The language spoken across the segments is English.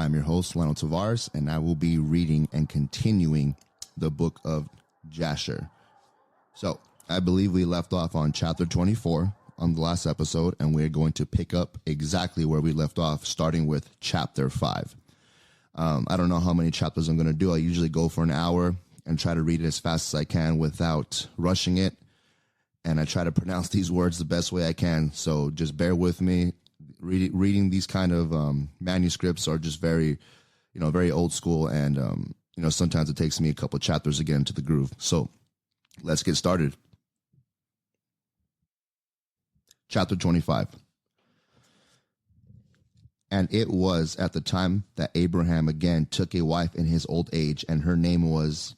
I'm your host, Lionel Tavares, and I will be reading and continuing the Book of Jasher. So, I believe we left off on chapter 24 on the last episode, and we're going to pick up exactly where we left off, starting with chapter 5. I don't know how many chapters I'm going to do. I usually go for an hour and try to read it as fast as I can without rushing it, and I try to pronounce these words the best way I can, so just bear with me. Reading these kind of manuscripts are just very old school, and sometimes it takes me a couple chapters to get into the groove. So let's get started. Chapter 25. And it was at the time that Abraham again took a wife in his old age, and her name was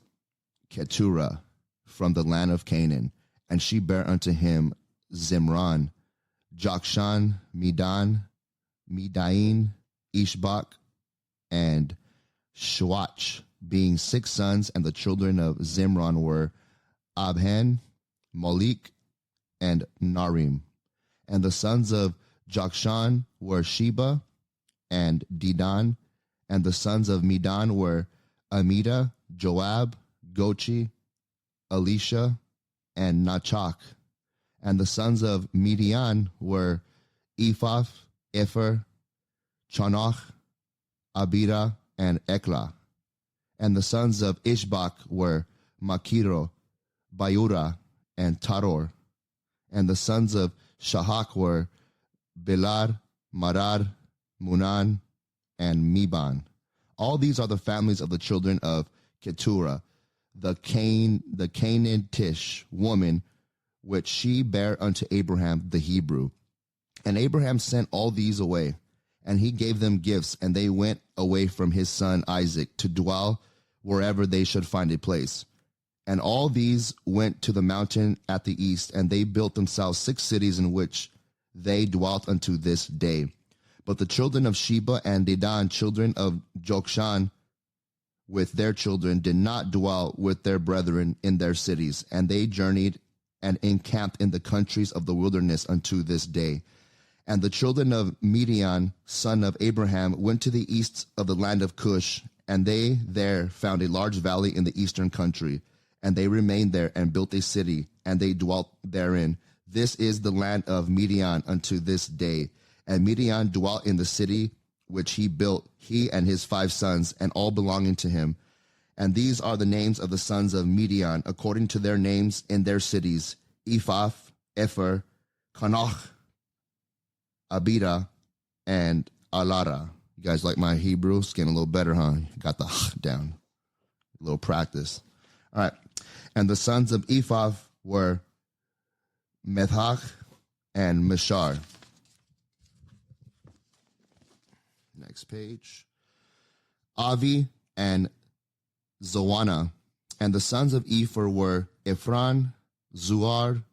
Keturah, from the land of Canaan, and she bare unto him Zimran, Jokshan, Midan, Midain, Ishbak, and Shuach, being 6 sons, and the children of Zimran were Abhan, Malik, and Narim. And the sons of Jokshan were Sheba and Dedan, and the sons of Midan were Amida, Joab, Gochi, Elisha, and Nachak. And the sons of Midian were Ephah, Epher, Chanoch, Abida, and Ekla. And the sons of Ishbak were Makiro, Bayura, and Taror. And the sons of Shahak were Bilar, Marar, Munan, and Miban. All these are the families of the children of Keturah, the Canaanitish woman, which she bare unto Abraham the Hebrew. And Abraham sent all these away, and he gave them gifts, and they went away from his son Isaac to dwell wherever they should find a place. And all these went to the mountain at the east, and they built themselves 6 cities in which they dwelt unto this day. But the children of Sheba and Dedan, children of Jokshan, with their children, did not dwell with their brethren in their cities, and they journeyed and encamped in the countries of the wilderness unto this day. And the children of Midian, son of Abraham, went to the east of the land of Cush, and they there found a large valley in the eastern country. And they remained there and built a city, and they dwelt therein. This is the land of Midian unto this day. And Midian dwelt in the city which he built, he and his 5 sons, and all belonging to him. And these are the names of the sons of Midian, according to their names in their cities: Ephah, Epher, Chanoch, Abida, and Alara. You guys like my Hebrew? It's getting a little better, huh? Got the down. A little practice. All right. And the sons of Ephah were Methach and Mishar. Next page. Avi and Zoana. And the sons of Epher were Ephron, Zuar,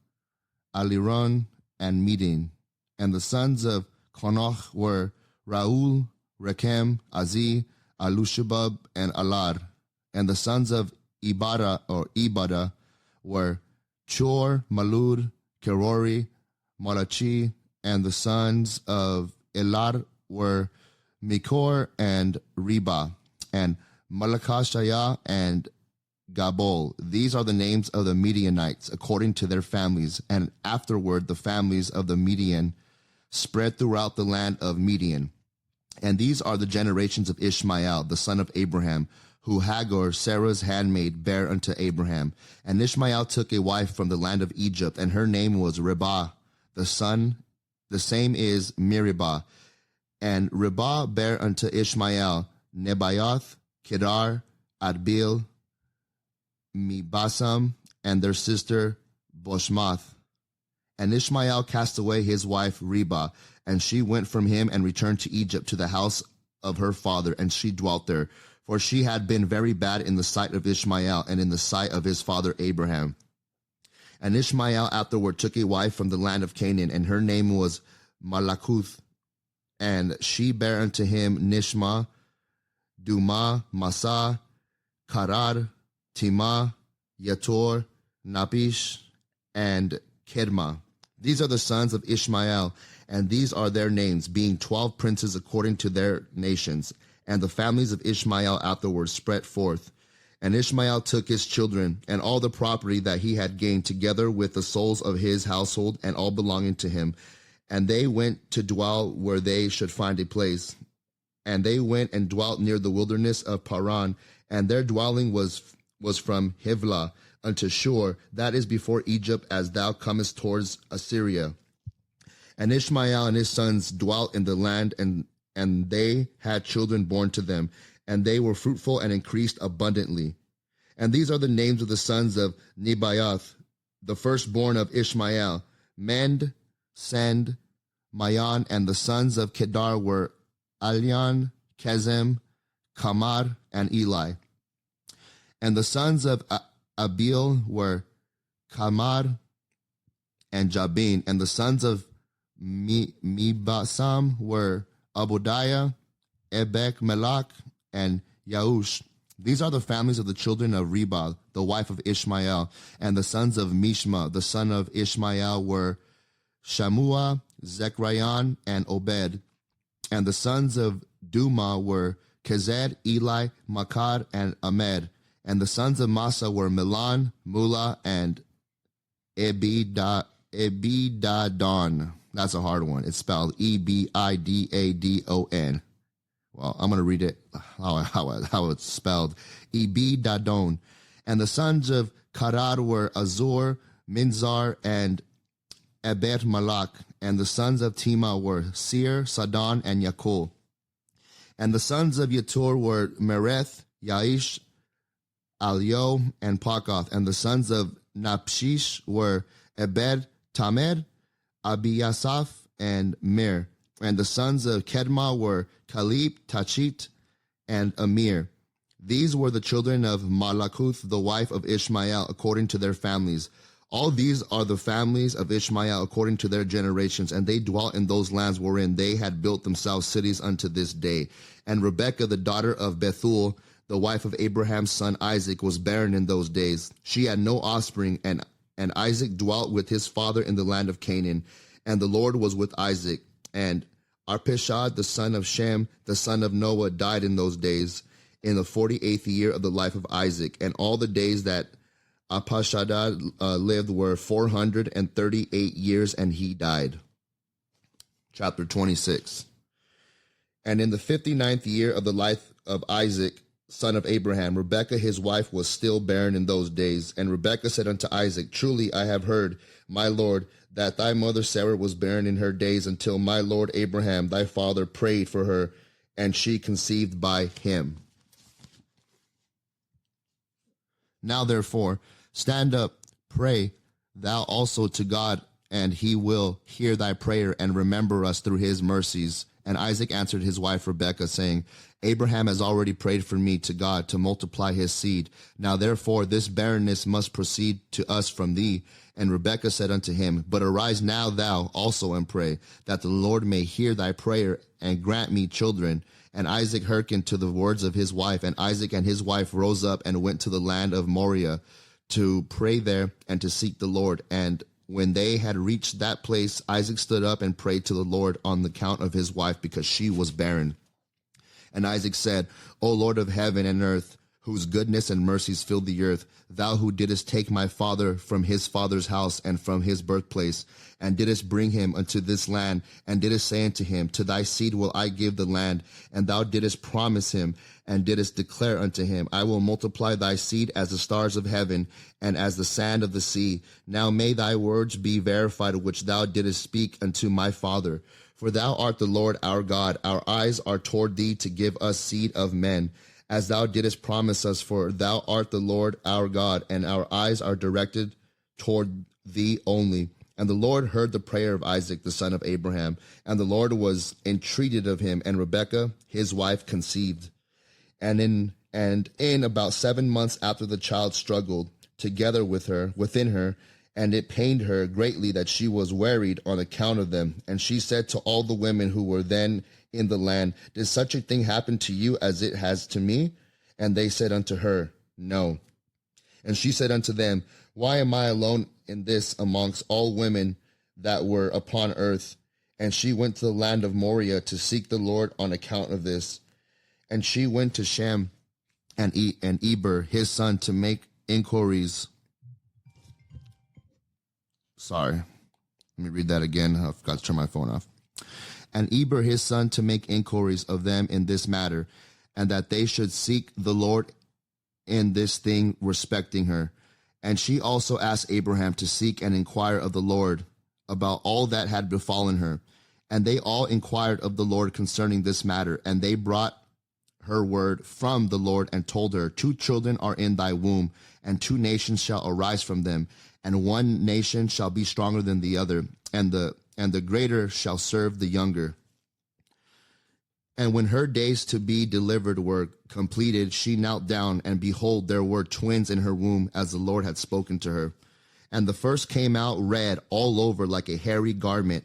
Aliron, and Medin. And the sons of Chanoch were Raul, Rechem, Azi, Alushabab, and Alar. And the sons of Ibada were Chor, Malud, Kerori, Malachi. And the sons of Elar were Mikor and Reba, and Malakashaya and Gabol. These are the names of the Midianites according to their families. And afterward the families of the Midian spread throughout the land of Midian. And these are the generations of Ishmael, the son of Abraham, who Hagar, Sarah's handmaid, bare unto Abraham. And Ishmael took a wife from the land of Egypt, and her name was Ribah. The same is Meribah. And Ribah bare unto Ishmael Nebaioth, Kedar, Adbil, Mibasam, and their sister Boshmath. And Ishmael cast away his wife Ribah, and she went from him and returned to Egypt, to the house of her father, and she dwelt there. For she had been very bad in the sight of Ishmael and in the sight of his father Abraham. And Ishmael afterward took a wife from the land of Canaan, and her name was Malakuth. And she bare unto him Nishma, Duma, Masa, Karar, Tima, Yator, Napish, and Kedma. These are the sons of Ishmael, and these are their names, being 12 princes according to their nations. And the families of Ishmael afterwards spread forth. And Ishmael took his children and all the property that he had gained, together with the souls of his household and all belonging to him. And they went to dwell where they should find a place. And they went and dwelt near the wilderness of Paran, and their dwelling was from Hivlah unto Shur, that is before Egypt, as thou comest towards Assyria. And Ishmael and his sons dwelt in the land, and they had children born to them, and they were fruitful and increased abundantly. And these are the names of the sons of Nebaioth, the firstborn of Ishmael, Mend, Send, Mayan, and the sons of Kedar were Alian, Kezem, Kamar, and Eli. And the sons of Abil were Kamar and Jabin, and the sons of Mibasam were Abodiah, Ebek, Melach, and Yaush. These are the families of the children of Reba, the wife of Ishmael, and the sons of Mishma, the son of Ishmael, were Shamua, Zechariah, and Obed. And the sons of Duma were Kezed, Eli, Makar, and Ahmed. And the sons of Massa were Milan, Mula, and Ebidadon. That's a hard one. It's spelled Ebidadon. Well, I'm going to read it how it's spelled. Ebidadon. And the sons of Karad were Azur, Minzar, and Ebed Malak. And the sons of Tema were Seir, Sadon, and Yakul. And the sons of Yetur were Mereth, Yaish, Alio, and Pakoth. And the sons of Napshish were Ebed, Tamed, Abiyasaph, and Mir. And the sons of Kedma were Kalib, Tachit, and Amir. These were the children of Malakuth, the wife of Ishmael, according to their families. All these are the families of Ishmael according to their generations, and they dwelt in those lands wherein they had built themselves cities unto this day. And Rebekah, the daughter of Bethuel, the wife of Abraham's son Isaac, was barren in those days. She had no offspring, and Isaac dwelt with his father in the land of Canaan. And the Lord was with Isaac. And Arpishad, the son of Shem, the son of Noah, died in those days, in the 48th year of the life of Isaac. And all the days that Arpishad lived were 438 years, and he died. Chapter 26. And in the 59th year of the life of Isaac, son of Abraham, Rebekah his wife was still barren in those days. And Rebekah said unto Isaac, Truly I have heard, my lord, that thy mother Sarah was barren in her days, until my lord Abraham thy father prayed for her, and she conceived by him. Now therefore, stand up, pray thou also to God, and he will hear thy prayer and remember us through his mercies. And Isaac answered his wife Rebekah, saying, Abraham has already prayed for me to God to multiply his seed. Now therefore this barrenness must proceed to us from thee. And Rebekah said unto him, But arise now thou also and pray, that the Lord may hear thy prayer and grant me children. And Isaac hearkened to the words of his wife. And Isaac and his wife rose up and went to the land of Moriah to pray there and to seek the Lord. And when they had reached that place, Isaac stood up and prayed to the Lord on the account of his wife, because she was barren. And Isaac said, O Lord of heaven and earth, whose goodness and mercies filled the earth, thou who didst take my father from his father's house and from his birthplace, and didst bring him unto this land, and didst say unto him, To thy seed will I give the land, and thou didst promise him, and didst declare unto him, I will multiply thy seed as the stars of heaven, and as the sand of the sea. Now may thy words be verified, which thou didst speak unto my father. For thou art the Lord our God, our eyes are toward thee to give us seed of men, as thou didst promise us, for thou art the Lord our God, and our eyes are directed toward thee only. And the Lord heard the prayer of Isaac, the son of Abraham, and the Lord was entreated of him, and Rebekah his wife conceived. And in about 7 months after, the child struggled together within her, and it pained her greatly that she was wearied on account of them. And she said to all the women who were then in the land, Did such a thing happen to you as it has to me? And they said unto her, No. And she said unto them, Why am I alone in this amongst all women that were upon earth? And she went to the land of Moriah to seek the Lord on account of this. And she went to Shem and Eber, his son, to make inquiries. Sorry, let me read that again. I forgot to turn my phone off. And Eber, his son, to make inquiries of them in this matter, and that they should seek the Lord in this thing respecting her. And she also asked Abraham to seek and inquire of the Lord about all that had befallen her. And they all inquired of the Lord concerning this matter, and they brought her word from the Lord and told her, 2 children are in thy womb, and 2 nations shall arise from them, and one nation shall be stronger than the other, and the greater shall serve the younger. And when her days to be delivered were completed, she knelt down, and behold, there were twins in her womb, as the Lord had spoken to her. And the first came out red all over like a hairy garment,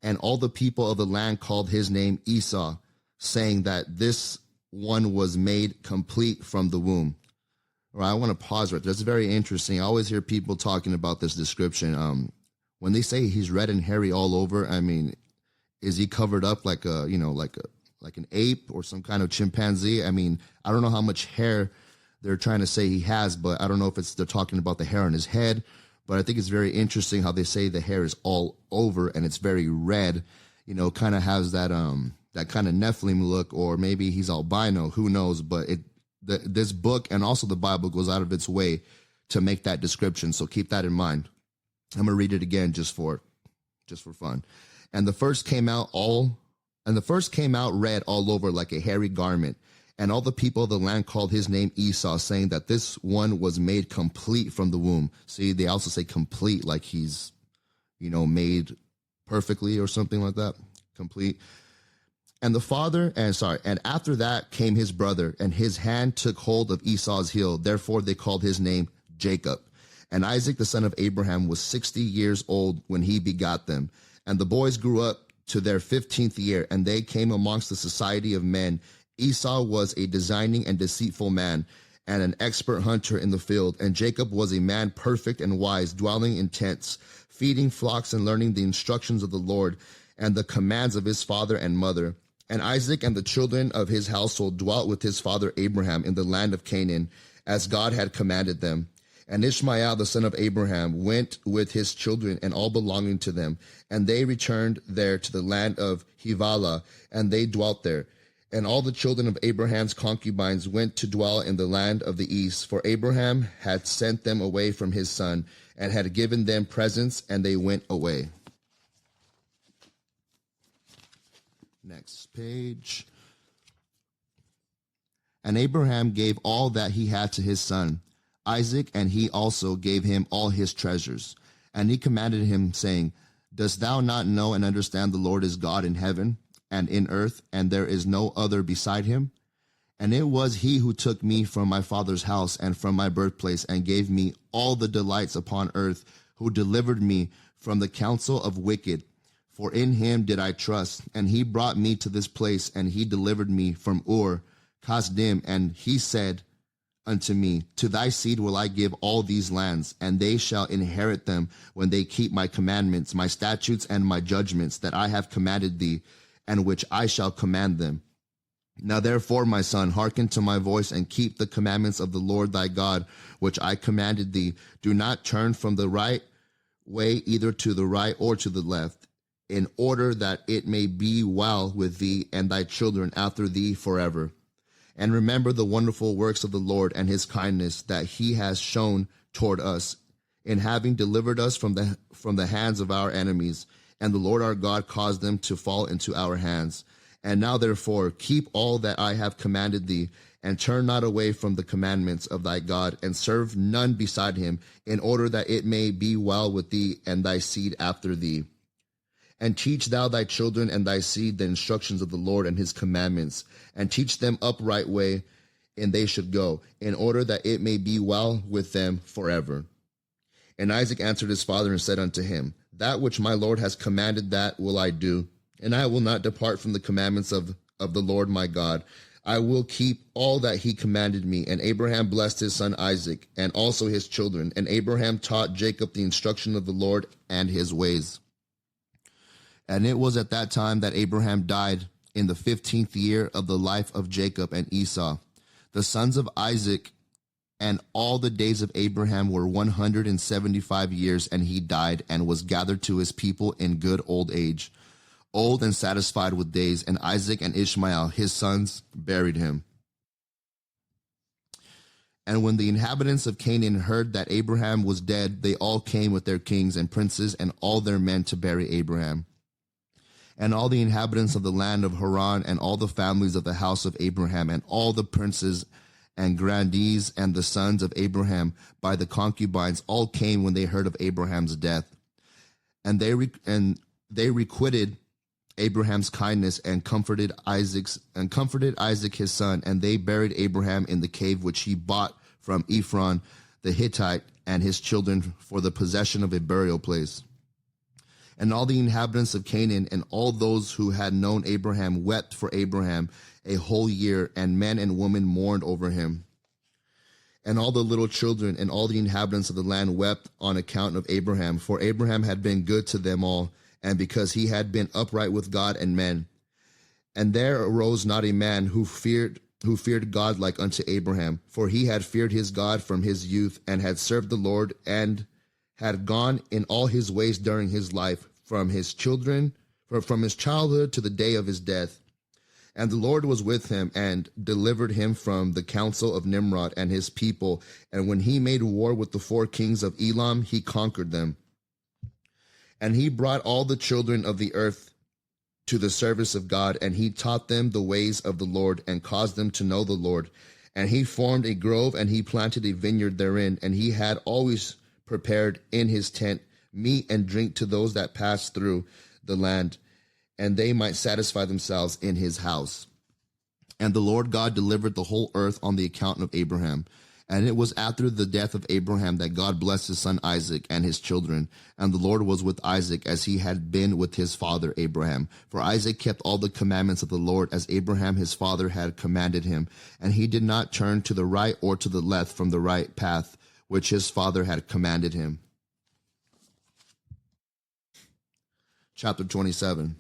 and all the people of the land called his name Esau, saying that this one was made complete from the womb. All right, I want to pause right there. That's very interesting. I always hear people talking about this description. When they say he's red and hairy all over, I mean, is he covered up like an ape or some kind of chimpanzee? I mean, I don't know how much hair they're trying to say he has, but I don't know if they're talking about the hair on his head. But I think it's very interesting how they say the hair is all over and it's very red. You know, kind of has that kind of Nephilim look, or maybe he's albino. Who knows? But this book and also the Bible goes out of its way to make that description. So keep that in mind. I'm gonna read it again just for fun. And the first came out red all over like a hairy garment. And all the people of the land called his name Esau, saying that this one was made complete from the womb. See, they also say complete, like he's, made perfectly or something like that. Complete. And after that came his brother, and his hand took hold of Esau's heel. Therefore they called his name Jacob. And Isaac, the son of Abraham, was 60 years old when he begot them. And the boys grew up to their 15th year, and they came amongst the society of men. Esau was a designing and deceitful man, and an expert hunter in the field. And Jacob was a man perfect and wise, dwelling in tents, feeding flocks and learning the instructions of the Lord and the commands of his father and mother. And Isaac and the children of his household dwelt with his father Abraham in the land of Canaan, as God had commanded them. And Ishmael, the son of Abraham, went with his children and all belonging to them. And they returned there to the land of Hivala, and they dwelt there. And all the children of Abraham's concubines went to dwell in the land of the east, for Abraham had sent them away from his son, and had given them presents, and they went away. Next page. And Abraham gave all that he had to his son Isaac, and he also gave him all his treasures. And he commanded him, saying, Dost thou not know and understand the Lord is God in heaven and in earth, and there is no other beside him? And it was he who took me from my father's house and from my birthplace, and gave me all the delights upon earth, who delivered me from the counsel of wicked. For in him did I trust, and he brought me to this place, and he delivered me from Ur Kasdim. And he said unto me, To thy seed will I give all these lands, and they shall inherit them when they keep my commandments, my statutes, and my judgments that I have commanded thee, and which I shall command them. Now therefore, my son, hearken to my voice, and keep the commandments of the Lord thy God, which I commanded thee. Do not turn from the right way, either to the right or to the left, in order that it may be well with thee and thy children after thee forever. And remember the wonderful works of the Lord, and his kindness that he has shown toward us, in having delivered us from the hands of our enemies. And the Lord our God caused them to fall into our hands. And now therefore keep all that I have commanded thee, and turn not away from the commandments of thy God, and serve none beside him, in order that it may be well with thee and thy seed after thee. And teach thou thy children and thy seed the instructions of the Lord and his commandments, and teach them upright way, and they should go, in order that it may be well with them forever. And Isaac answered his father and said unto him, That which my Lord has commanded, that will I do, and I will not depart from the commandments of the Lord my God. I will keep all that he commanded me. And Abraham blessed his son Isaac, and also his children. And Abraham taught Jacob the instruction of the Lord and his ways. And it was at that time that Abraham died, in the 15th year of the life of Jacob and Esau. The sons of Isaac and all the days of Abraham were 175 years, and he died and was gathered to his people in good old age, old and satisfied with days. And Isaac and Ishmael, his sons, buried him. And when the inhabitants of Canaan heard that Abraham was dead, they all came with their kings and princes and all their men to bury Abraham. And all the inhabitants of the land of Haran and all the families of the house of Abraham and all the princes and grandees and the sons of Abraham by the concubines all came when they heard of Abraham's death. And they requited Abraham's kindness and comforted Isaac his son, and they buried Abraham in the cave which he bought from Ephron the Hittite and his children for the possession of a burial place. And all the inhabitants of Canaan and all those who had known Abraham wept for Abraham a whole year, and men and women mourned over him. And all the little children and all the inhabitants of the land wept on account of Abraham, for Abraham had been good to them all, and because he had been upright with God and men. And there arose not a man who feared God like unto Abraham, for he had feared his God from his youth, and had served the Lord, and had gone in all his ways during his life, from his childhood to the day of his death. And the Lord was with him, and delivered him from the counsel of Nimrod and his people. And when he made war with the 4 kings of Elam, he conquered them. And he brought all the children of the earth to the service of God, and he taught them the ways of the Lord, and caused them to know the Lord. And he formed a grove, and he planted a vineyard therein, and he had always prepared in his tent meat and drink to those that passed through the land, and they might satisfy themselves in his house. And the Lord God delivered the whole earth on the account of Abraham. And it was after the death of Abraham that God blessed his son Isaac and his children. And the Lord was with Isaac as he had been with his father Abraham. For Isaac kept all the commandments of the Lord as Abraham his father had commanded him. And he did not turn to the right or to the left from the right path, which his father had commanded him. Chapter 27.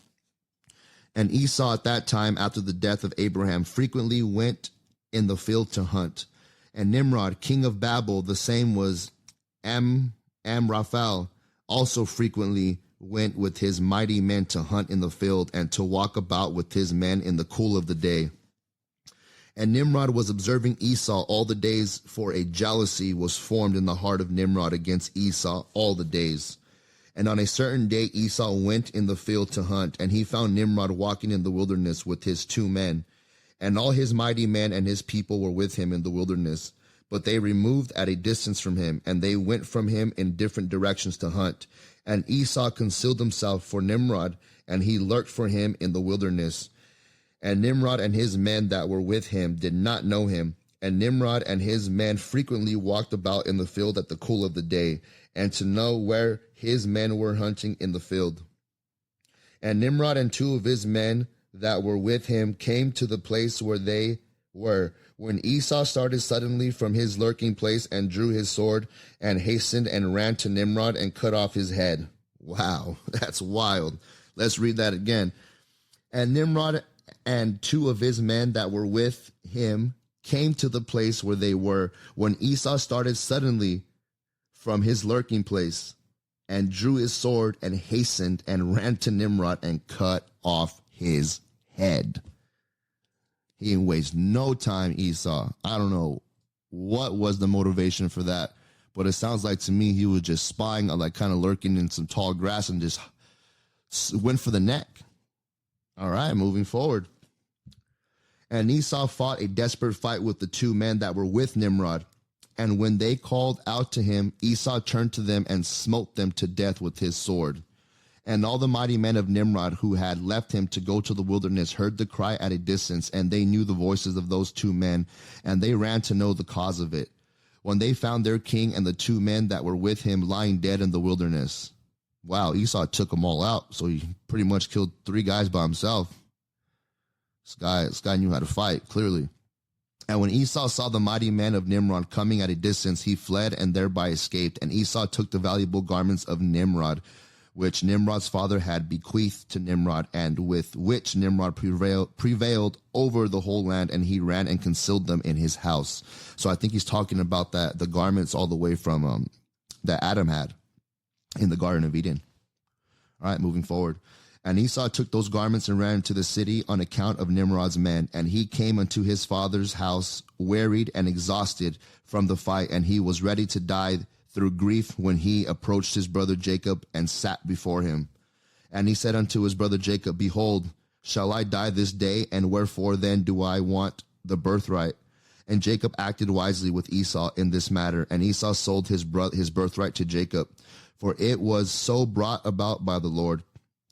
And Esau at that time, after the death of Abraham, frequently went in the field to hunt. And Nimrod, king of Babel, the same was Amraphel, also frequently went with his mighty men to hunt in the field, and to walk about with his men in the cool of the day. And Nimrod was observing Esau all the days, for a jealousy was formed in the heart of Nimrod against Esau all the days. And on a certain day Esau went in the field to hunt, and he found Nimrod walking in the wilderness with his 2 men. And all his mighty men and his people were with him in the wilderness. But they removed at a distance from him, and they went from him in different directions to hunt. And Esau concealed himself for Nimrod, and he lurked for him in the wilderness. And Nimrod and his men that were with him did not know him. And Nimrod and his men frequently walked about in the field at the cool of the day, and to know where his men were hunting in the field. And Nimrod and 2 of his men that were with him came to the place where they were, when Esau started suddenly from his lurking place, and drew his sword, and hastened and ran to Nimrod, and cut off his head. Wow, that's wild. Let's read that again. And Nimrod and 2 of his men that were with him came to the place where they were, when Esau started suddenly from his lurking place, and drew his sword, and hastened and ran to Nimrod, and cut off his head. He didn't waste no time, Esau. I don't know what was the motivation for that, but it sounds like to me he was just spying, like kind of lurking in some tall grass, and just went for the neck. All right, moving forward. And Esau fought a desperate fight with the 2 men that were with Nimrod. And when they called out to him, Esau turned to them and smote them to death with his sword. And all the mighty men of Nimrod who had left him to go to the wilderness heard the cry at a distance, and they knew the voices of those 2 men, and they ran to know the cause of it, when they found their king and the 2 men that were with him lying dead in the wilderness. Wow, Esau took them all out, so he pretty much killed 3 guys by himself. This guy knew how to fight, clearly. And when Esau saw the mighty men of Nimrod coming at a distance, he fled and thereby escaped. And Esau took the valuable garments of Nimrod, which Nimrod's father had bequeathed to Nimrod, and with which Nimrod prevailed over the whole land, and he ran and concealed them in his house. So I think he's talking about the garments all the way from that Adam had in the Garden of Eden. All right, moving forward. And Esau took those garments and ran into the city on account of Nimrod's men. And he came unto his father's house, wearied and exhausted from the fight, and he was ready to die through grief when he approached his brother Jacob and sat before him. And he said unto his brother Jacob, Behold, shall I die this day? And wherefore then do I want the birthright? And Jacob acted wisely with Esau in this matter. And Esau sold his birthright to Jacob, for it was so brought about by the Lord.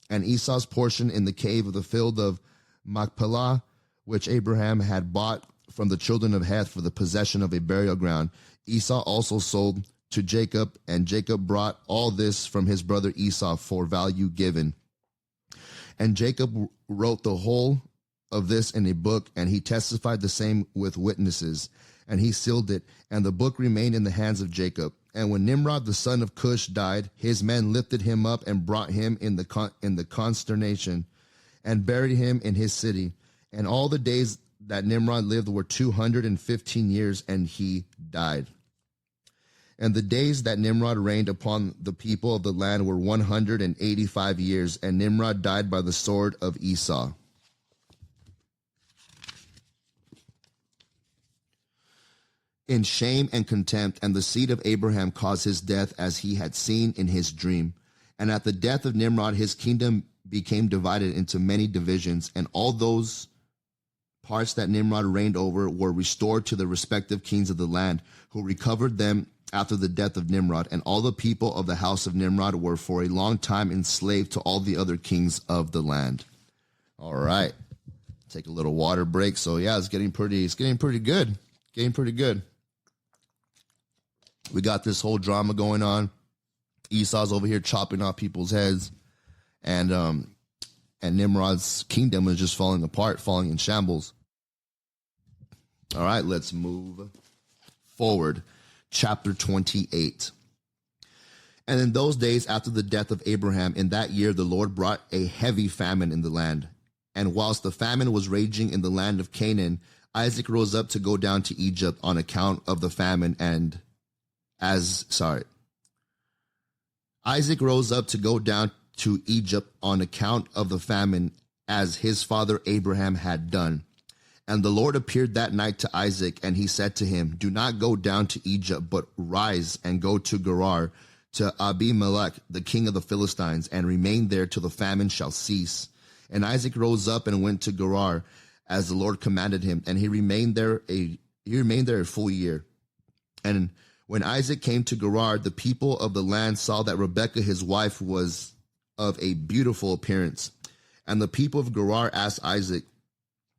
And Esau's portion in the cave of the field of Machpelah, which Abraham had bought from the children of Heth for the possession of a burial ground, Esau also sold to Jacob, and Jacob brought all this from his brother Esau for value given. And Jacob wrote the whole of this in a book, and he testified the same with witnesses, and he sealed it, and the book remained in the hands of Jacob. And when Nimrod the son of Cush died, his men lifted him up and brought him in the consternation, and buried him in his city. And all the days that Nimrod lived were 215 years, and he died. And the days that Nimrod reigned upon the people of the land were 185 years, and Nimrod died by the sword of Esau. In shame and contempt, and the seed of Abraham caused his death, as he had seen in his dream. And at the death of Nimrod, his kingdom became divided into many divisions, and all those parts that Nimrod reigned over were restored to the respective kings of the land, who recovered them after the death of Nimrod. And all the people of the house of Nimrod were for a long time enslaved to all the other kings of the land. All right. Take a little water break. So yeah, it's getting pretty good. Getting pretty good. We got this whole drama going on. Esau's over here chopping off people's heads, and Nimrod's kingdom is just falling apart, falling in shambles. All right, let's move forward. Chapter 28. And in those days after the death of Abraham, in that year the Lord brought a heavy famine in the land. And whilst the famine was raging in the land of Canaan, Isaac rose up to go down to Egypt on account of the famine, Isaac rose up to go down to Egypt on account of the famine, as his father Abraham had done. And the Lord appeared that night to Isaac, and he said to him, Do not go down to Egypt, but rise and go to Gerar, to Abimelech, the king of the Philistines, and remain there till the famine shall cease. And Isaac rose up and went to Gerar, as the Lord commanded him, and he remained there a full year. And when Isaac came to Gerar, the people of the land saw that Rebekah his wife was of a beautiful appearance. And the people of Gerar asked Isaac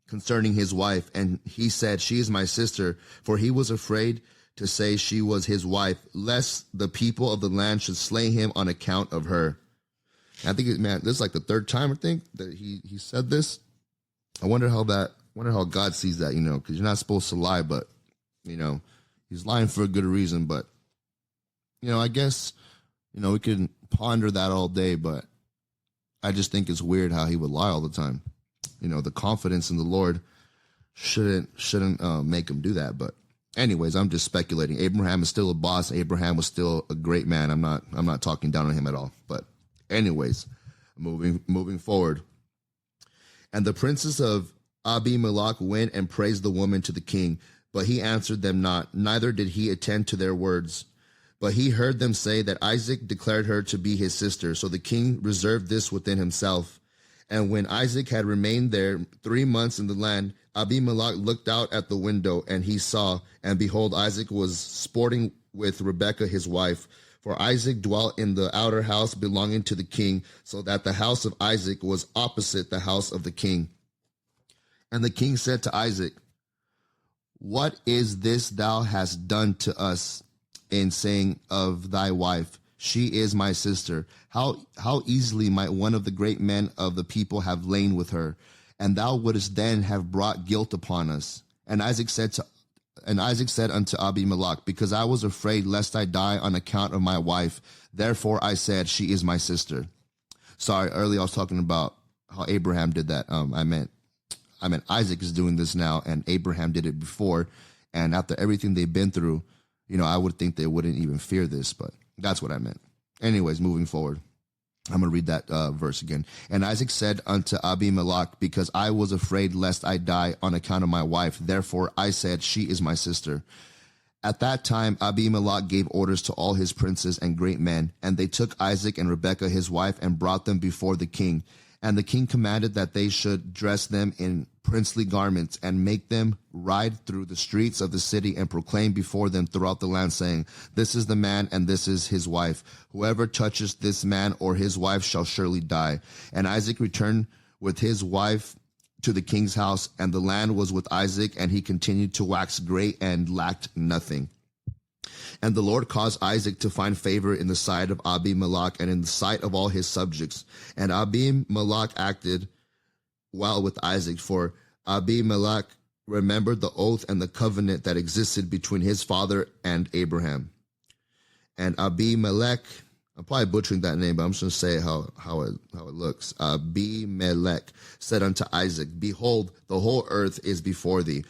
concerning his wife, and he said, She is my sister, for he was afraid to say she was his wife, lest the people of the land should slay him on account of her. And I think, this is like the third time, I think, that he said this. I wonder how God sees that, because you're not supposed to lie, but, he's lying for a good reason. But, I guess, we can ponder that all day, but I just think it's weird how he would lie all the time. The confidence in the Lord shouldn't make him do that. But anyways, I'm just speculating. Abraham is still a boss. Abraham was still a great man. I'm not talking down on him at all. But anyways, moving forward. And the princes of Abimelech went and praised the woman to the king, but he answered them not, neither did he attend to their words. But he heard them say that Isaac declared her to be his sister. So the king reserved this within himself. And when Isaac had remained there 3 months in the land, Abimelech looked out at the window, and he saw, and behold, Isaac was sporting with Rebekah his wife. For Isaac dwelt in the outer house belonging to the king, so that the house of Isaac was opposite the house of the king. And the king said to Isaac, What is this thou hast done to us, in saying of thy wife, She is my sister? How easily might one of the great men of the people have lain with her, and thou wouldest then have brought guilt upon us. And Isaac said unto Abimelech, Because I was afraid lest I die on account of my wife, therefore I said, She is my sister. Sorry, earlier I was talking about how Abraham did that. I meant Isaac is doing this now, and Abraham did it before. And after everything they've been through, I would think they wouldn't even fear this, but that's what I meant. Anyways, moving forward. I'm going to read that verse again. And Isaac said unto Abimelech, because I was afraid lest I die on account of my wife. Therefore I said, she is my sister. At that time, Abimelech gave orders to all his princes and great men, and they took Isaac and Rebekah his wife and brought them before the king. And the king commanded that they should dress them in princely garments and make them ride through the streets of the city and proclaim before them throughout the land, saying, this is the man and this is his wife. Whoever touches this man or his wife shall surely die. And Isaac returned with his wife to the king's house, and the land was with Isaac, and he continued to wax great and lacked nothing. And the Lord caused Isaac to find favor in the sight of Abimelech and in the sight of all his subjects. And Abimelech acted well with Isaac, for Abimelech remembered the oath and the covenant that existed between his father and Abraham. And Abimelech, I'm probably butchering that name, but I'm just going to say how it looks. Abimelech said unto Isaac, behold, the whole earth is before thee.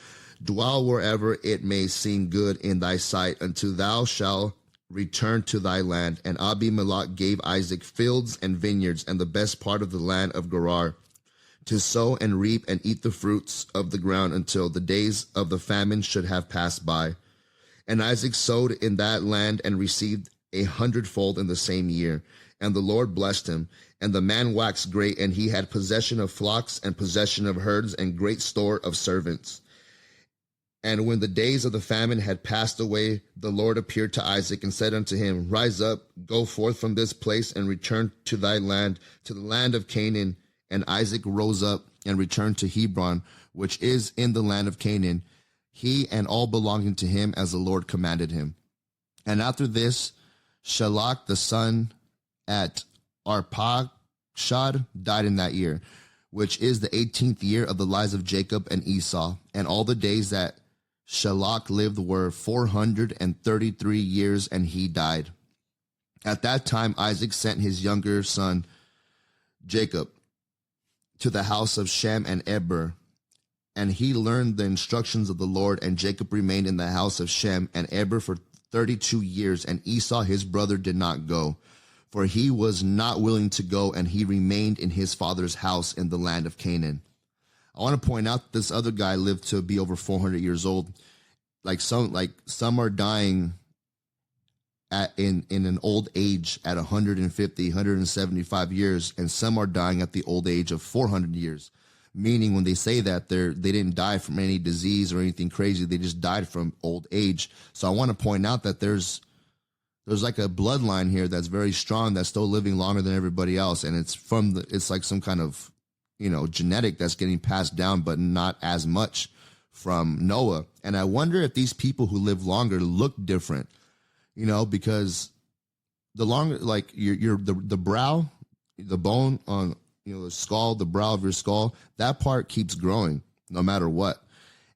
Dwell wherever it may seem good in thy sight, until thou shalt return to thy land. And Abimelech gave Isaac fields and vineyards and the best part of the land of Gerar, to sow and reap and eat the fruits of the ground until the days of the famine should have passed by. And Isaac sowed in that land and received 100-fold in the same year. And the Lord blessed him. And the man waxed great, and he had possession of flocks and possession of herds and great store of servants. And when the days of the famine had passed away, the Lord appeared to Isaac and said unto him, rise up, go forth from this place and return to thy land, to the land of Canaan. And Isaac rose up and returned to Hebron, which is in the land of Canaan, he and all belonging to him, as the Lord commanded him. And after this, Shalach the son at Arpachshad died in that year, which is the 18th year of the lives of Jacob and Esau. And all the days that Shalach lived were 433 years, and he died. At that time, Isaac sent his younger son, Jacob, to the house of Shem and Eber, and he learned the instructions of the Lord, and Jacob remained in the house of Shem and Eber for 32 years, and Esau his brother did not go, for he was not willing to go, and he remained in his father's house in the land of Canaan. I want to point out this other guy lived to be over 400 years old. Some are dying in an old age at 150, 175 years, and some are dying at the old age of 400 years. Meaning when they say that, they didn't die from any disease or anything crazy. They just died from old age. So I want to point out that there's like a bloodline here that's very strong, that's still living longer than everybody else. And it's like some kind of, genetic that's getting passed down, but not as much from Noah. And I wonder if these people who live longer look different, because the longer, like the brow, the bone on, the skull, the brow of your skull, that part keeps growing no matter what.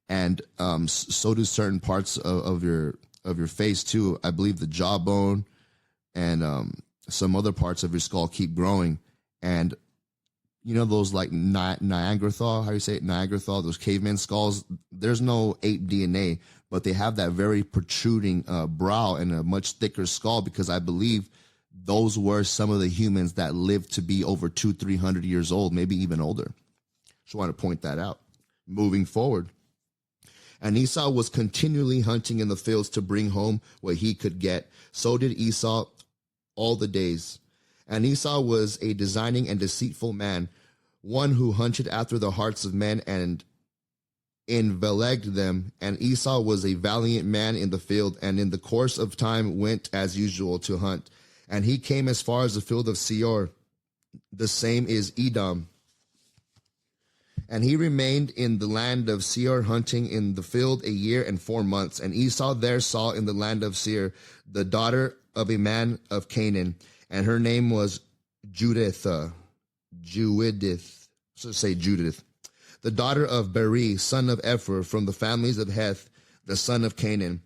And so do certain parts of your face too. I believe the jawbone and some other parts of your skull keep growing. And those like Neanderthal, how you say it, Neanderthal, those caveman skulls, there's no ape DNA, but they have that very protruding brow and a much thicker skull, because I believe those were some of the humans that lived to be over 200-300 years old, maybe even older. Just want to point that out. Moving forward. And Esau was continually hunting in the fields to bring home what he could get. So did Esau all the days. And Esau was a designing and deceitful man, one who hunted after the hearts of men and enveloped them. And Esau was a valiant man in the field, and in the course of time went as usual to hunt. And he came as far as the field of Seir, the same is Edom. And he remained in the land of Seir, hunting in the field 1 year and 4 months. And Esau there saw in the land of Seir the daughter of a man of Canaan, and her name was Judith, the daughter of Beri, son of Epher, from the families of Heth, the son of Canaan.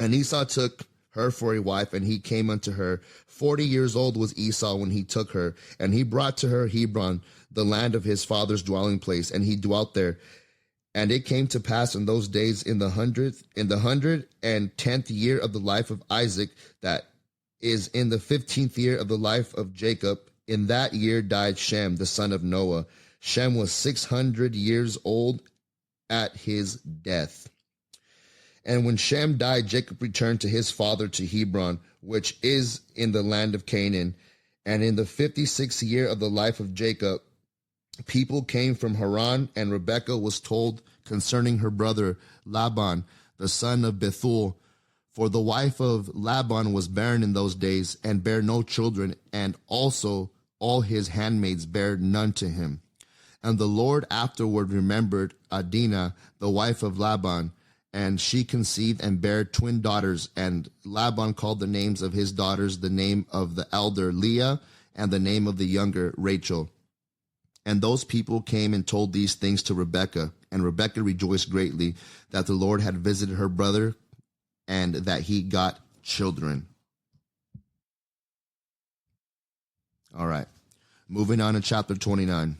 And Esau took her for a wife, and he came unto her. 40 years old was Esau when he took her, and he brought to her Hebron, the land of his father's dwelling place, and he dwelt there. And it came to pass in those days in the 110th year of the life of Isaac, that is in the 15th year of the life of Jacob. In that year died Shem, the son of Noah. Shem was 600 years old at his death. And when Shem died, Jacob returned to his father to Hebron, which is in the land of Canaan. And in the 56th year of the life of Jacob, people came from Haran, and Rebekah was told concerning her brother Laban, the son of Bethuel. For the wife of Laban was barren in those days, and bare no children, and also all his handmaids bare none to him. And the Lord afterward remembered Adinah, the wife of Laban, and she conceived and bare twin daughters. And Laban called the names of his daughters the name of the elder Leah, and the name of the younger Rachel. And those people came and told these things to Rebekah, and Rebekah rejoiced greatly that the Lord had visited her brother, and that he got children. All right, moving on to chapter 29.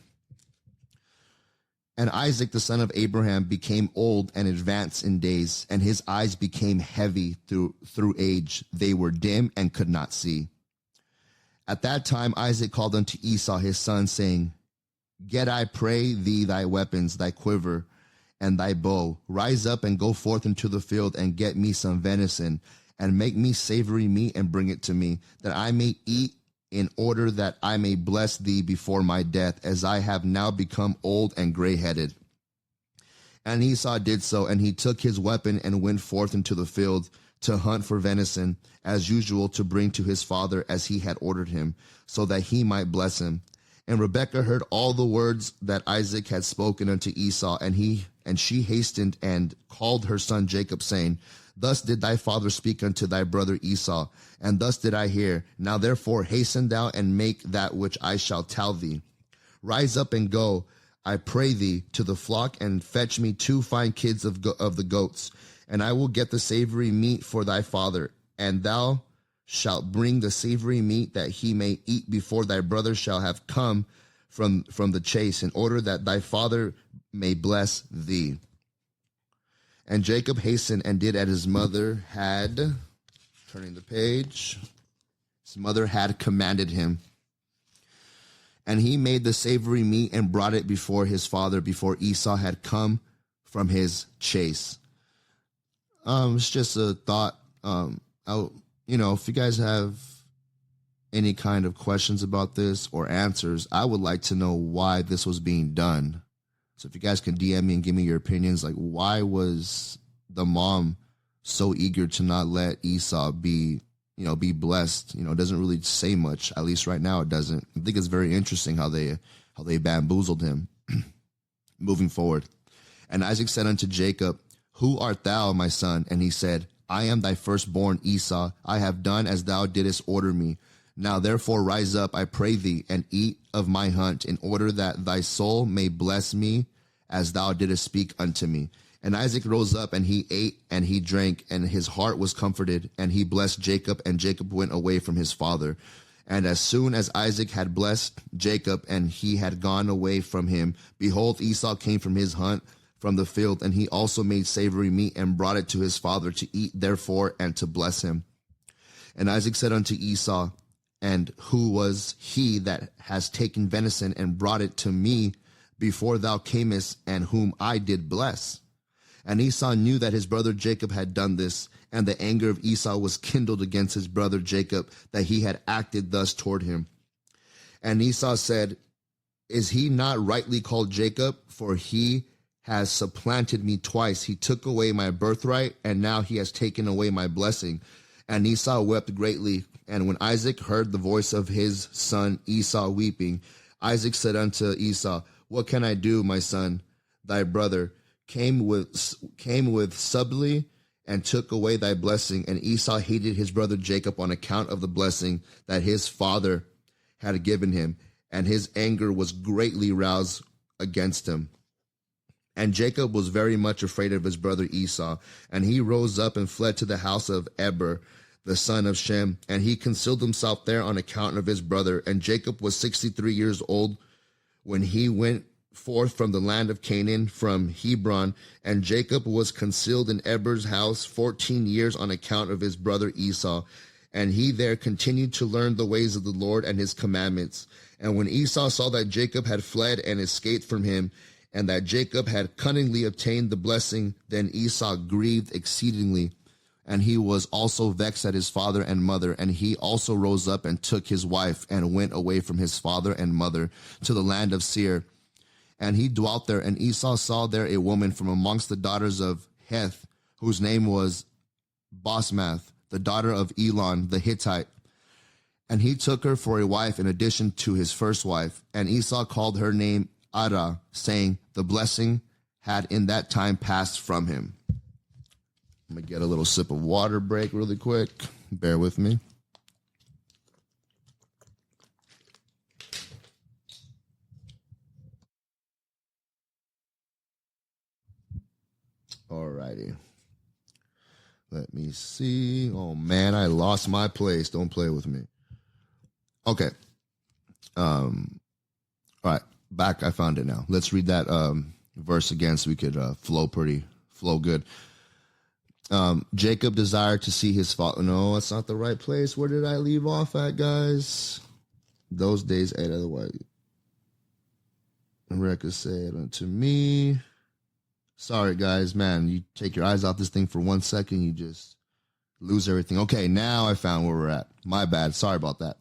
And Isaac, the son of Abraham, became old and advanced in days, and his eyes became heavy through age. They were dim and could not see. At that time Isaac called unto Esau his son, saying, Get, I pray thee, thy weapons, thy quiver, and thy bow. Rise up and go forth into the field, and get me some venison, and make me savory meat, and bring it to me, that I may eat, in order that I may bless thee before my death, as I have now become old and gray-headed. And Esau did so, and he took his weapon and went forth into the field to hunt for venison, as usual, to bring to his father as he had ordered him, so that he might bless him. And Rebekah heard all the words that Isaac had spoken unto Esau, and she hastened and called her son Jacob, saying, Thus did thy father speak unto thy brother Esau, and thus did I hear. Now therefore hasten thou and make that which I shall tell thee. Rise up and go, I pray thee, to the flock, and fetch me 2 fine kids of the goats, and I will get the savory meat for thy father, and thou shalt bring the savory meat, that he may eat before thy brother shall have come from the chase, in order that thy father may bless thee. And Jacob hastened and did as his mother had, turning the page, his mother had commanded him. And he made the savory meat and brought it before his father, before Esau had come from his chase. It's just a thought. If you guys have any kind of questions about this or answers, I would like to know why this was being done. So if you guys can DM me and give me your opinions, like, why was the mom so eager to not let Esau be blessed? It doesn't really say much, at least right now it doesn't. I think it's very interesting how they bamboozled him. Moving forward. And Isaac said unto Jacob, Who art thou, my son? And he said, I am thy firstborn, Esau. I have done as thou didst order me. Now therefore rise up, I pray thee, and eat of my hunt, in order that thy soul may bless me, as thou didst speak unto me. And Isaac rose up, and he ate, and he drank, and his heart was comforted, and he blessed Jacob, and Jacob went away from his father. And as soon as Isaac had blessed Jacob, and he had gone away from him, behold, Esau came from his hunt from the field, and he also made savory meat, and brought it to his father to eat therefore, and to bless him. And Isaac said unto Esau, And who was he that has taken venison and brought it to me before thou camest, and whom I did bless? And Esau knew that his brother Jacob had done this, and the anger of Esau was kindled against his brother Jacob, that he had acted thus toward him. And Esau said, Is he not rightly called Jacob? For he has supplanted me twice. He took away my birthright, and now he has taken away my blessing. And Esau wept greatly. And when Isaac heard the voice of his son Esau weeping, Isaac said unto Esau, What can I do, my son? Thy brother came with subtly and took away thy blessing. And Esau hated his brother Jacob on account of the blessing that his father had given him, and his anger was greatly roused against him. And Jacob was very much afraid of his brother Esau, and he rose up and fled to the house of Eber, the son of Shem, and he concealed himself there on account of his brother. And Jacob was 63 years old when he went forth from the land of Canaan from Hebron, and Jacob was concealed in Eber's house 14 years on account of his brother Esau. And he there continued to learn the ways of the Lord and his commandments. And when Esau saw that Jacob had fled and escaped from him, and that Jacob had cunningly obtained the blessing, then Esau grieved exceedingly. And he was also vexed at his father and mother. And he also rose up and took his wife and went away from his father and mother to the land of Seir. And he dwelt there. And Esau saw there a woman from amongst the daughters of Heth, whose name was Basmath, the daughter of Elon the Hittite. And he took her for a wife in addition to his first wife. And Esau called her name Adah, saying, the blessing had in that time passed from him. I'm going to get a little sip of water break really quick. Bear with me. Alrighty. Let me see. Oh, man, I lost my place. Don't play with me. Okay. All right. Back. I found it now. Let's read that verse again so we could flow good. Jacob desired to see his father. No, it's not the right place. Where did I leave off at, guys? Those days ate otherwise. Rebekah said unto me, sorry, guys, man, you take your eyes off this thing for 1 second, you just lose everything. Okay, now I found where we're at. My bad. Sorry about that.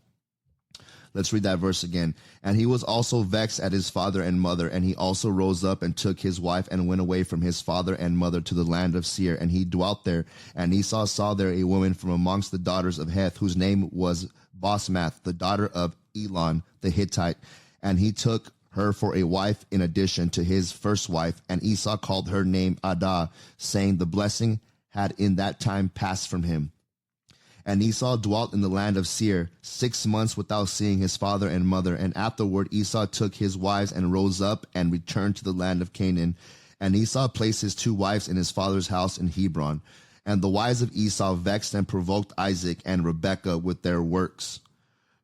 Let's read that verse again. And he was also vexed at his father and mother, and he also rose up and took his wife and went away from his father and mother to the land of Seir, and he dwelt there. And Esau saw there a woman from amongst the daughters of Heth, whose name was Basmath, the daughter of Elon the Hittite, and he took her for a wife in addition to his first wife. And Esau called her name Adah, saying, the blessing had in that time passed from him. And Esau dwelt in the land of Seir 6 months without seeing his father and mother. And afterward Esau took his wives and rose up and returned to the land of Canaan. And Esau placed his 2 wives in his father's house in Hebron. And the wives of Esau vexed and provoked Isaac and Rebekah with their works.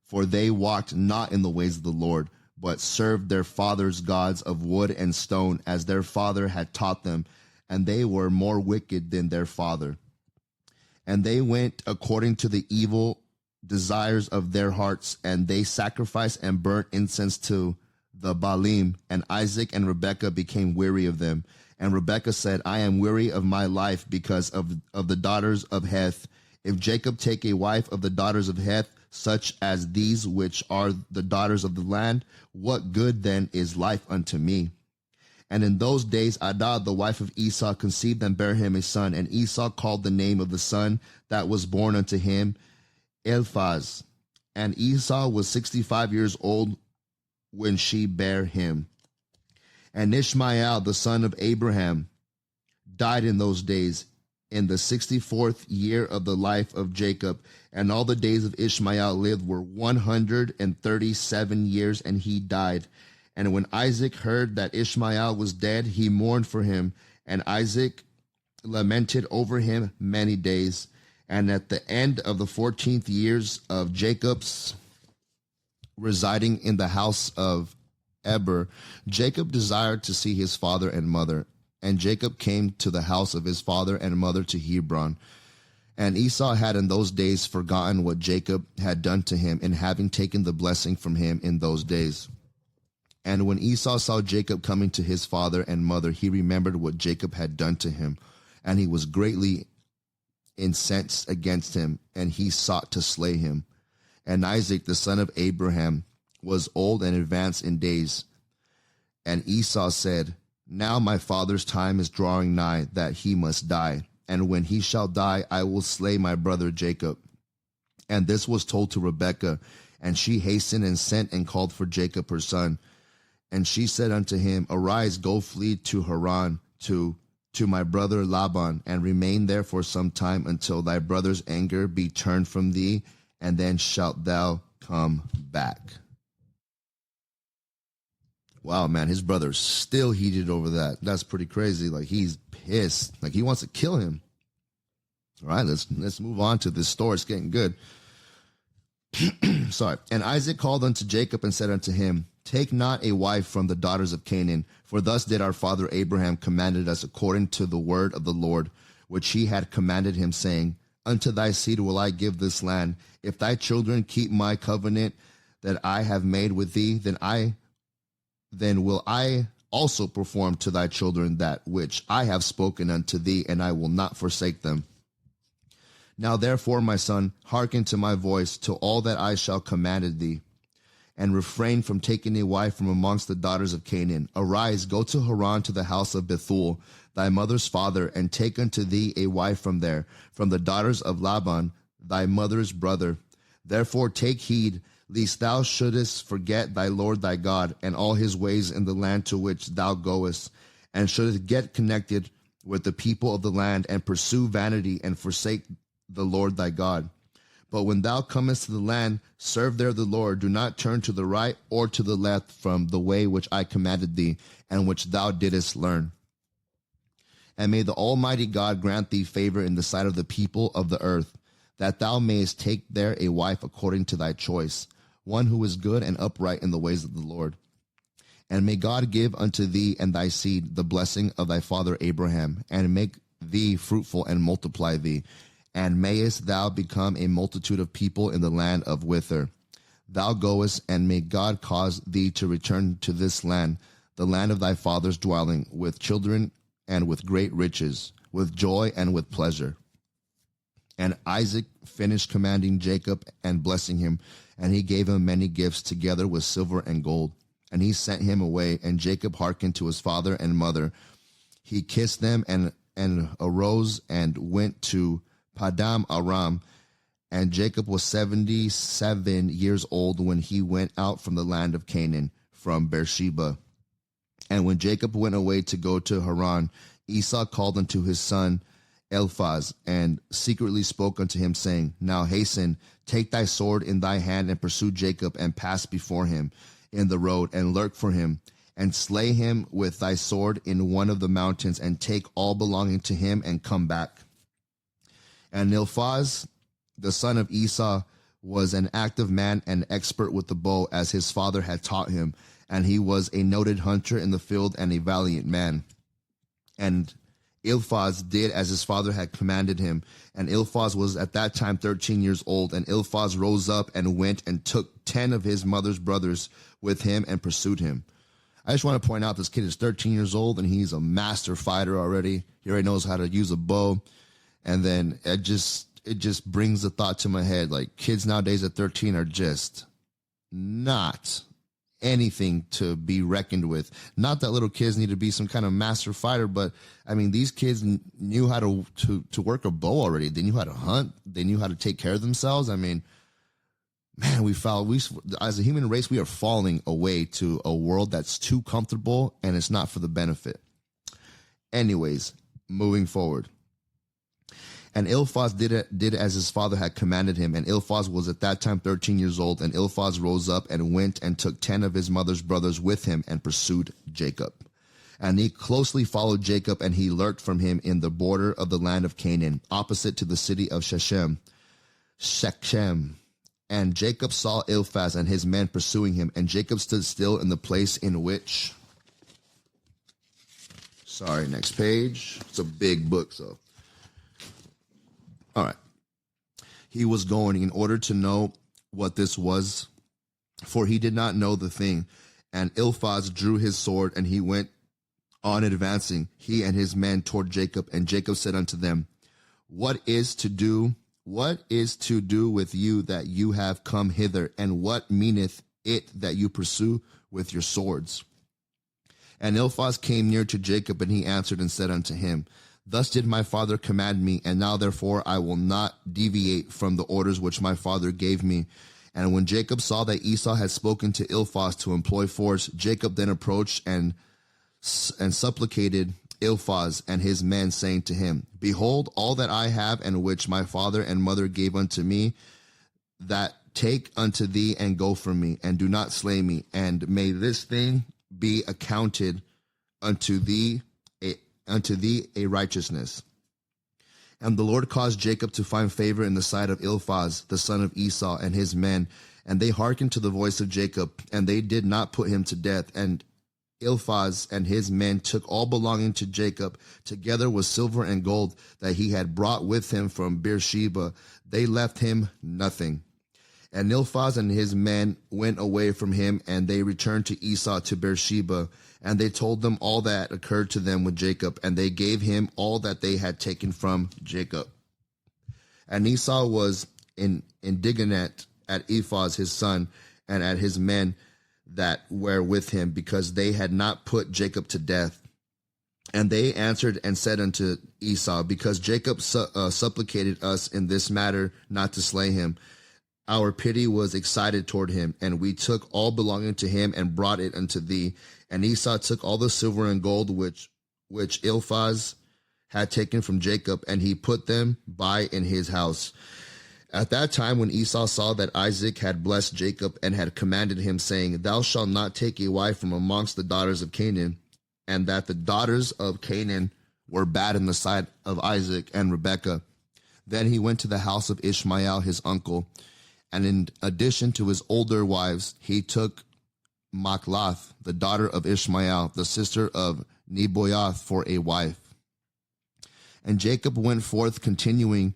For they walked not in the ways of the Lord, but served their father's gods of wood and stone, as their father had taught them. And they were more wicked than their father. And they went according to the evil desires of their hearts, and they sacrificed and burnt incense to the Baalim. And Isaac and Rebekah became weary of them. And Rebekah said, I am weary of my life because of the daughters of Heth. If Jacob take a wife of the daughters of Heth, such as these which are the daughters of the land, what good then is life unto me? And in those days Adah, the wife of Esau, conceived and bare him a son. And Esau called the name of the son that was born unto him Eliphaz. And Esau was 65 years old when she bare him. And Ishmael, the son of Abraham, died in those days, in the 64th year of the life of Jacob. And all the days of Ishmael lived were 137 years, and he died. And when Isaac heard that Ishmael was dead, he mourned for him. And Isaac lamented over him many days. And at the end of the 14th years of Jacob's residing in the house of Eber, Jacob desired to see his father and mother. And Jacob came to the house of his father and mother to Hebron. And Esau had in those days forgotten what Jacob had done to him, in having taken the blessing from him in those days. And when Esau saw Jacob coming to his father and mother, he remembered what Jacob had done to him, and he was greatly incensed against him, and he sought to slay him. And Isaac, the son of Abraham, was old and advanced in days. And Esau said, now my father's time is drawing nigh, that he must die. And when he shall die, I will slay my brother Jacob. And this was told to Rebekah, and she hastened and sent and called for Jacob her son. And she said unto him, arise, go flee to Haran, to my brother Laban, and remain there for some time, until thy brother's anger be turned from thee, and then shalt thou come back. Wow, man, his brother's still heated over that. That's pretty crazy. Like, he's pissed. Like, he wants to kill him. All right, let's move on to this story. It's getting good. Sorry. And Isaac called unto Jacob and said unto him, Take not a wife from the daughters of Canaan, for thus did our father Abraham commanded us according to the word of the Lord, which he had commanded him, saying, Unto thy seed will I give this land. If thy children keep my covenant that I have made with thee, then will I also perform to thy children that which I have spoken unto thee, and I will not forsake them. Now therefore, my son, hearken to my voice, to all that I shall command thee, and refrain from taking a wife from amongst the daughters of Canaan. Arise, go to Haran, to the house of Bethuel, thy mother's father, and take unto thee a wife from there, from the daughters of Laban, thy mother's brother. Therefore take heed, lest thou shouldest forget thy Lord thy God, and all his ways in the land to which thou goest, and shouldest get connected with the people of the land, and pursue vanity, and forsake the Lord thy God. But when thou comest to the land, serve there the Lord. Do not turn to the right or to the left from the way which I commanded thee, and which thou didst learn. And may the Almighty God grant thee favor in the sight of the people of the earth, that thou mayest take there a wife according to thy choice, one who is good and upright in the ways of the Lord. And may God give unto thee and thy seed the blessing of thy father Abraham, and make thee fruitful and multiply thee, and mayest thou become a multitude of people in the land of whither thou goest, and may God cause thee to return to this land, the land of thy father's dwelling, with children and with great riches, with joy and with pleasure. And Isaac finished commanding Jacob and blessing him, and he gave him many gifts together with silver and gold. And he sent him away, and Jacob hearkened to his father and mother. He kissed them and arose and went to Padam Aram, and Jacob was 77 years old when he went out from the land of Canaan, from Beersheba. And when Jacob went away to go to Haran, Esau called unto his son Eliphaz, and secretly spoke unto him, saying, Now hasten, take thy sword in thy hand, and pursue Jacob, and pass before him in the road, and lurk for him, and slay him with thy sword in one of the mountains, and take all belonging to him, and come back. And Eliphaz, the son of Esau, was an active man and expert with the bow, as his father had taught him, and he was a noted hunter in the field and a valiant man. And Eliphaz did as his father had commanded him. And Eliphaz was at that time 13 years old. And Eliphaz rose up and went and took 10 of his mother's brothers with him and pursued him. I just want to point out this kid is 13 years old and he's a master fighter already. He already knows how to use a bow. And then it just brings the thought to my head, like, kids nowadays at 13 are just not anything to be reckoned with. Not that little kids need to be some kind of master fighter, but I mean, these kids knew how to work a bow already. They knew how to hunt. They knew how to take care of themselves. I mean, man, we as a human race, we are falling away to a world that's too comfortable and it's not for the benefit. Anyways, moving forward. And Eliphaz did as his father had commanded him. And Eliphaz was at that time 13 years old. And Eliphaz rose up and went and took 10 of his mother's brothers with him and pursued Jacob. And he closely followed Jacob, and he lurked from him in the border of the land of Canaan, opposite to the city of Shechem. And Jacob saw Eliphaz and his men pursuing him. And Jacob stood still in the place in which... Sorry, next page. It's a big book, so... All right. He was going in order to know what this was, for he did not know the thing. And Eliphaz drew his sword, and he went on advancing, he and his men, toward Jacob. And Jacob said unto them, What is to do with you that you have come hither? And what meaneth it that you pursue with your swords? And Eliphaz came near to Jacob, and he answered and said unto him, Thus did my father command me, and now therefore I will not deviate from the orders which my father gave me. And when Jacob saw that Esau had spoken to Eliphaz to employ force, Jacob then approached and supplicated Eliphaz and his men, saying to him, Behold, all that I have, and which my father and mother gave unto me, that take unto thee and go from me, and do not slay me. And may this thing be accounted unto thee a righteousness. And the Lord caused Jacob to find favor in the sight of Eliphaz, the son of Esau, and his men. And they hearkened to the voice of Jacob, and they did not put him to death. And Eliphaz and his men took all belonging to Jacob, together with silver and gold that he had brought with him from Beersheba. They left him nothing. And Eliphaz and his men went away from him, and they returned to Esau to Beersheba. And they told them all that occurred to them with Jacob, and they gave him all that they had taken from Jacob. And Esau was indignant at Eliphaz his son, and at his men that were with him, because they had not put Jacob to death. And they answered and said unto Esau, because Jacob supplicated us in this matter not to slay him, our pity was excited toward him, and we took all belonging to him and brought it unto thee. And Esau took all the silver and gold which Eliphaz had taken from Jacob, and he put them by in his house. At that time, when Esau saw that Isaac had blessed Jacob and had commanded him, saying, Thou shalt not take a wife from amongst the daughters of Canaan, and that the daughters of Canaan were bad in the sight of Isaac and Rebekah, then he went to the house of Ishmael his uncle, and in addition to his older wives, he took Machlath, the daughter of Ishmael, the sister of Nebaioth, for a wife. And Jacob went forth continuing,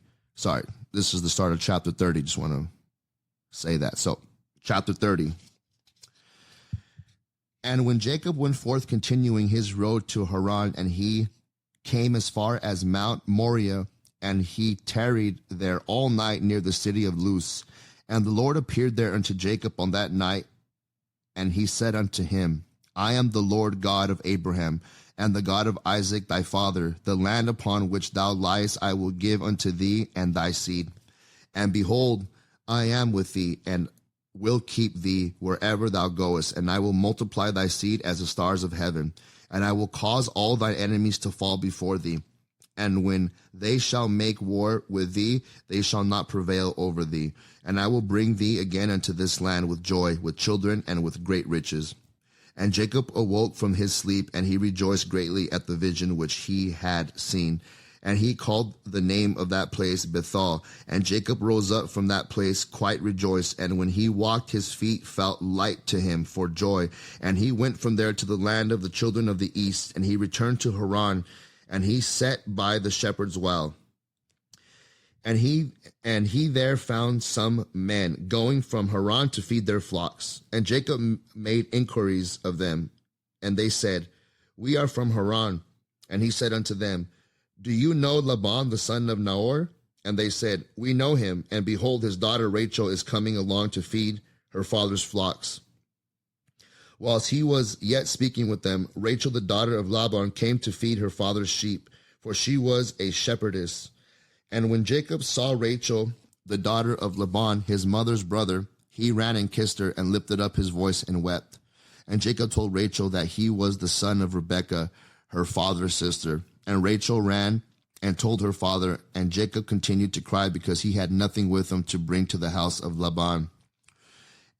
this is the start of chapter 30, just want to say that. So, chapter 30. And when Jacob went forth continuing his road to Haran, and he came as far as Mount Moriah, and he tarried there all night near the city of Luz. And the Lord appeared there unto Jacob on that night, and he said unto him, I am the Lord God of Abraham, and the God of Isaac thy father. The land upon which thou liest I will give unto thee and thy seed. And behold, I am with thee, and will keep thee wherever thou goest, and I will multiply thy seed as the stars of heaven, and I will cause all thy enemies to fall before thee. And when they shall make war with thee, they shall not prevail over thee. And I will bring thee again unto this land with joy, with children, and with great riches. And Jacob awoke from his sleep, and he rejoiced greatly at the vision which he had seen. And he called the name of that place Bethel. And Jacob rose up from that place quite rejoiced. And when he walked, his feet felt light to him for joy. And he went from there to the land of the children of the east. And he returned to Haran, and he sat by the shepherd's well. And he there found some men going from Haran to feed their flocks. And Jacob made inquiries of them. And they said, We are from Haran. And he said unto them, Do you know Laban the son of Nahor? And they said, We know him. And behold, his daughter Rachel is coming along to feed her father's flocks. Whilst he was yet speaking with them, Rachel the daughter of Laban came to feed her father's sheep, for she was a shepherdess. And when Jacob saw Rachel, the daughter of Laban, his mother's brother, he ran and kissed her and lifted up his voice and wept. And Jacob told Rachel that he was the son of Rebekah, her father's sister. And Rachel ran and told her father, and Jacob continued to cry because he had nothing with him to bring to the house of Laban.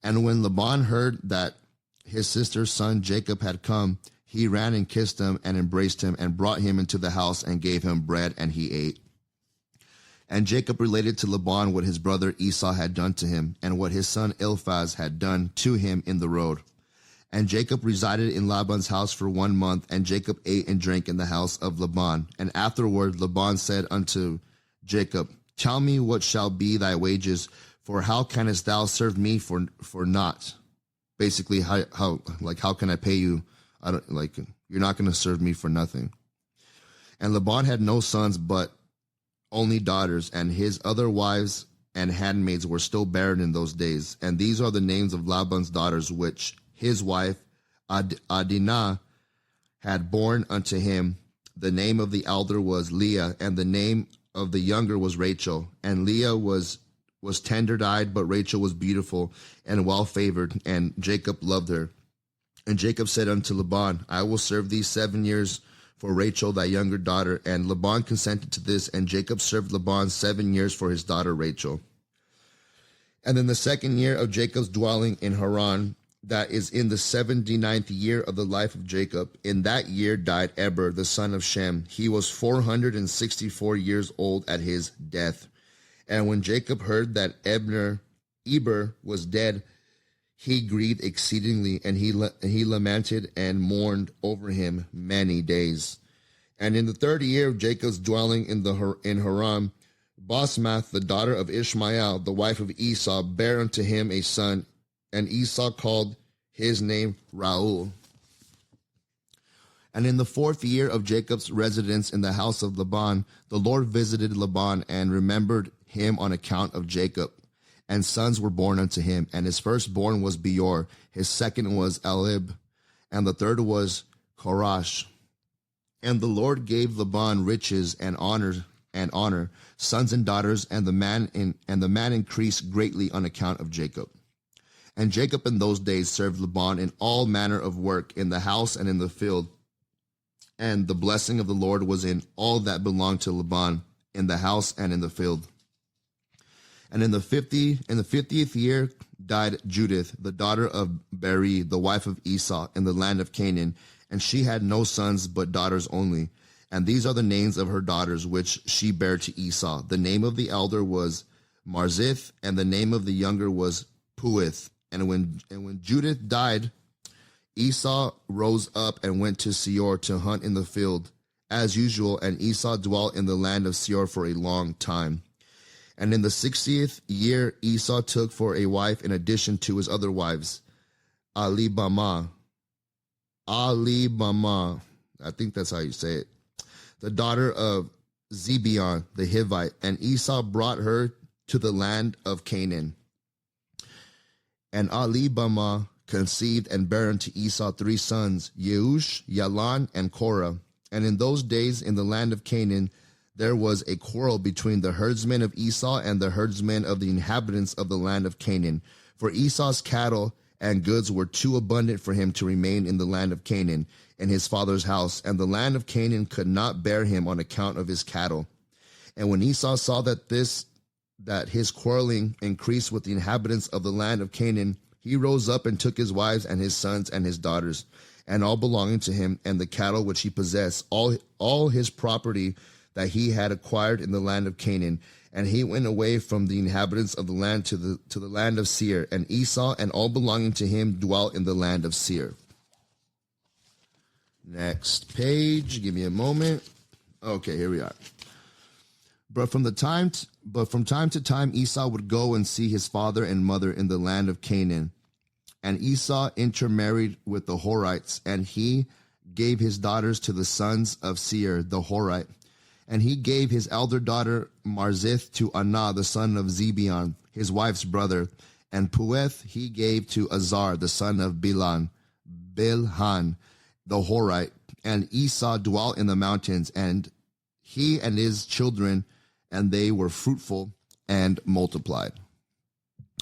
And when Laban heard that his sister's son Jacob had come, he ran and kissed him and embraced him and brought him into the house and gave him bread, and he ate. And Jacob related to Laban what his brother Esau had done to him, and what his son Eliphaz had done to him in the road. And Jacob resided in Laban's house for 1 month, and Jacob ate and drank in the house of Laban. And afterward Laban said unto Jacob, Tell me what shall be thy wages, for how canst thou serve me for naught? Basically, how can I pay you? You're not going to serve me for nothing. And Laban had no sons, but only daughters, and his other wives and handmaids were still barren in those days. And these are the names of Laban's daughters, which his wife Adinah had borne unto him. The name of the elder was Leah, and the name of the younger was Rachel. And Leah was tender-eyed, but Rachel was beautiful and well-favored, and Jacob loved her. And Jacob said unto Laban, I will serve thee 7 years for Rachel thy younger daughter. And Laban consented to this, and Jacob served Laban 7 years for his daughter Rachel. And in the 2nd year of Jacob's dwelling in Haran, that is in the 79th year of the life of Jacob. In that year died Eber, the son of Shem. He was 464 years old at his death. And when Jacob heard that Eber was dead, he grieved exceedingly, and he lamented and mourned over him many days. And in the 3rd year of Jacob's dwelling in Haran, Basmath, the daughter of Ishmael, the wife of Esau, bare unto him a son, and Esau called his name Reuel. And in the 4th year of Jacob's residence in the house of Laban, the Lord visited Laban and remembered him on account of Jacob. And sons were born unto him, and his firstborn was Beor, his second was Elib, and the third was Korash. And the Lord gave Laban riches and honor, sons and daughters, and the man increased greatly on account of Jacob. And Jacob in those days served Laban in all manner of work, in the house and in the field. And the blessing of the Lord was in all that belonged to Laban, in the house and in the field. And in the 50th year died Judith, the daughter of Beri, the wife of Esau, in the land of Canaan, and she had no sons but daughters only. And these are the names of her daughters which she bare to Esau. The name of the elder was Marzith, and the name of the younger was Puith. And when Judith died, Esau rose up and went to Seir to hunt in the field, as usual, and Esau dwelt in the land of Seir for a long time. And in the 60th year, Esau took for a wife, in addition to his other wives, Alibama, I think that's how you say it, the daughter of Zibeon the Hivite, and Esau brought her to the land of Canaan. And Alibama conceived and bare unto Esau 3 sons, Yeush, Yalan, and Korah. And in those days in the land of Canaan, there was a quarrel between the herdsmen of Esau and the herdsmen of the inhabitants of the land of Canaan. For Esau's cattle and goods were too abundant for him to remain in the land of Canaan, in his father's house, and the land of Canaan could not bear him on account of his cattle. And when Esau saw that his quarreling increased with the inhabitants of the land of Canaan, he rose up and took his wives and his sons and his daughters, and all belonging to him, and the cattle which he possessed, all his property that he had acquired in the land of Canaan, and he went away from the inhabitants of the land to the land of Seir, and Esau and all belonging to him dwelt in the land of Seir. Next page, give me a moment. Okay, here we are. But from time to time Esau would go and see his father and mother in the land of Canaan. And Esau intermarried with the Horites, and he gave his daughters to the sons of Seir the Horite. And he gave his elder daughter Marzith to Anah, the son of Zibeon, his wife's brother. And Pueth he gave to Azar, the son of Bilhan, the Horite. And Esau dwelt in the mountains, and he and his children, and they were fruitful and multiplied.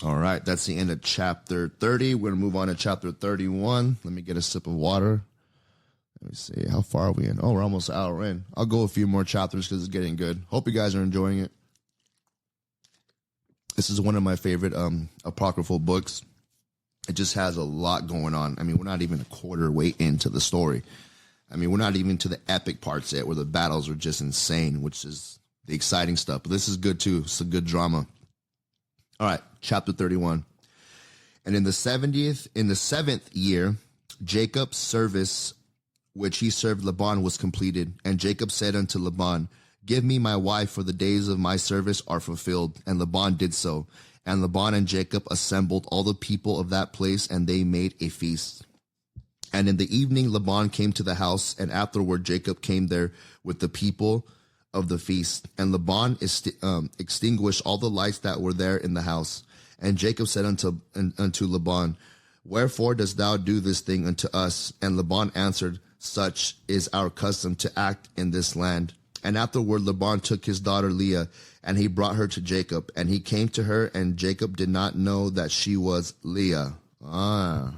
All right, that's the end of chapter 30. We're going to move on to chapter 31. Let me get a sip of water. Let me see, how far are we in? Oh, we're almost an hour in. I'll go a few more chapters because it's getting good. Hope you guys are enjoying it. This is one of my favorite apocryphal books. It just has a lot going on. I mean, we're not even a quarter way into the story. I mean, we're not even to the epic parts yet where the battles are just insane, which is the exciting stuff. But this is good too. It's a good drama. All right, chapter 31. And in the 7th year, Jacob's service which he served Laban was completed. And Jacob said unto Laban, Give me my wife, for the days of my service are fulfilled. And Laban did so. And Laban and Jacob assembled all the people of that place, and they made a feast. And in the evening Laban came to the house, and afterward Jacob came there with the people of the feast. And Laban extinguished all the lights that were there in the house. And Jacob said unto Laban, Wherefore dost thou do this thing unto us? And Laban answered, Such is our custom to act in this land. And afterward Laban took his daughter Leah, and he brought her to Jacob. And he came to her, and Jacob did not know that she was Leah. And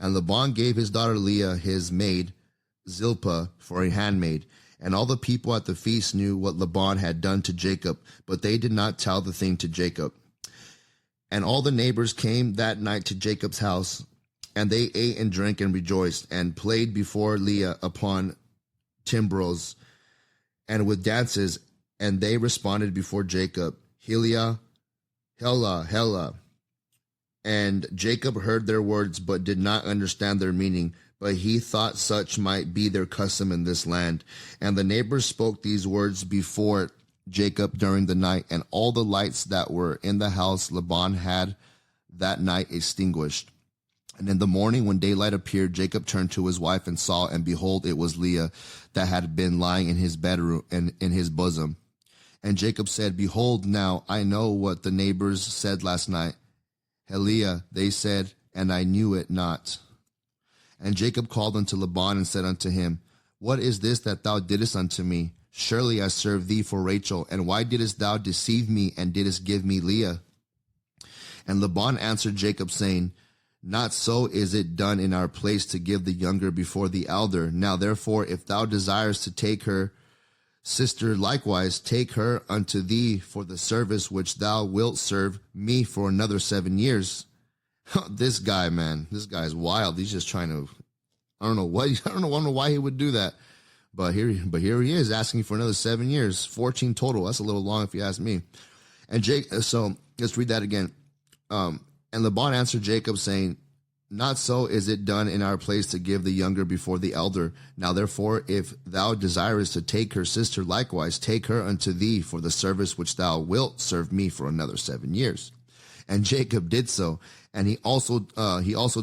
Laban gave his daughter Leah, his maid, Zilpah, for a handmaid. And all the people at the feast knew what Laban had done to Jacob, but they did not tell the thing to Jacob. And all the neighbors came that night to Jacob's house, And they ate and drank and rejoiced, and played before Leah upon timbrels and with dances. And they responded before Jacob, Helia, Hela, Hela. And Jacob heard their words, but did not understand their meaning. But he thought such might be their custom in this land. And the neighbors spoke these words before Jacob during the night, and all the lights that were in the house Laban had that night extinguished. And in the morning, when daylight appeared, Jacob turned to his wife and saw, and behold, it was Leah that had been lying in his bedroom and in his bosom. And Jacob said, Behold, now I know what the neighbors said last night. Helia, they said, and I knew it not. And Jacob called unto Laban and said unto him, What is this that thou didst unto me? Surely I served thee for Rachel, and why didst thou deceive me, and didst give me Leah? And Laban answered Jacob, saying, Not so is it done in our place to give the younger before the elder. Now therefore, if thou desirest to take her sister likewise, take her unto thee for the service which thou wilt serve me for another 7 years. This guy, man, this guy is wild. He's just trying to, I don't know why he would do that. But here he is asking for another 7 years, 14 total. That's a little long if you ask me. And so let's read that again. And Laban answered Jacob, saying, Not so is it done in our place to give the younger before the elder. Now therefore, if thou desirest to take her sister likewise, take her unto thee for the service which thou wilt serve me for another 7 years. And Jacob did so. And he also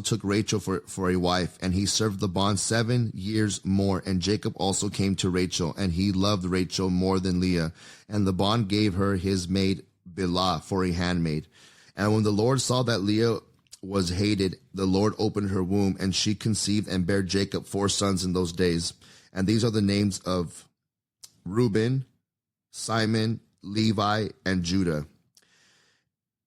took Rachel for a wife, and he served Laban 7 years more. And Jacob also came to Rachel, and he loved Rachel more than Leah. And Laban gave her his maid Bilhah for a handmaid. And when the Lord saw that Leah was hated, the Lord opened her womb, and she conceived and bare Jacob 4 sons in those days. And these are the names of Reuben, Simon, Levi, and Judah.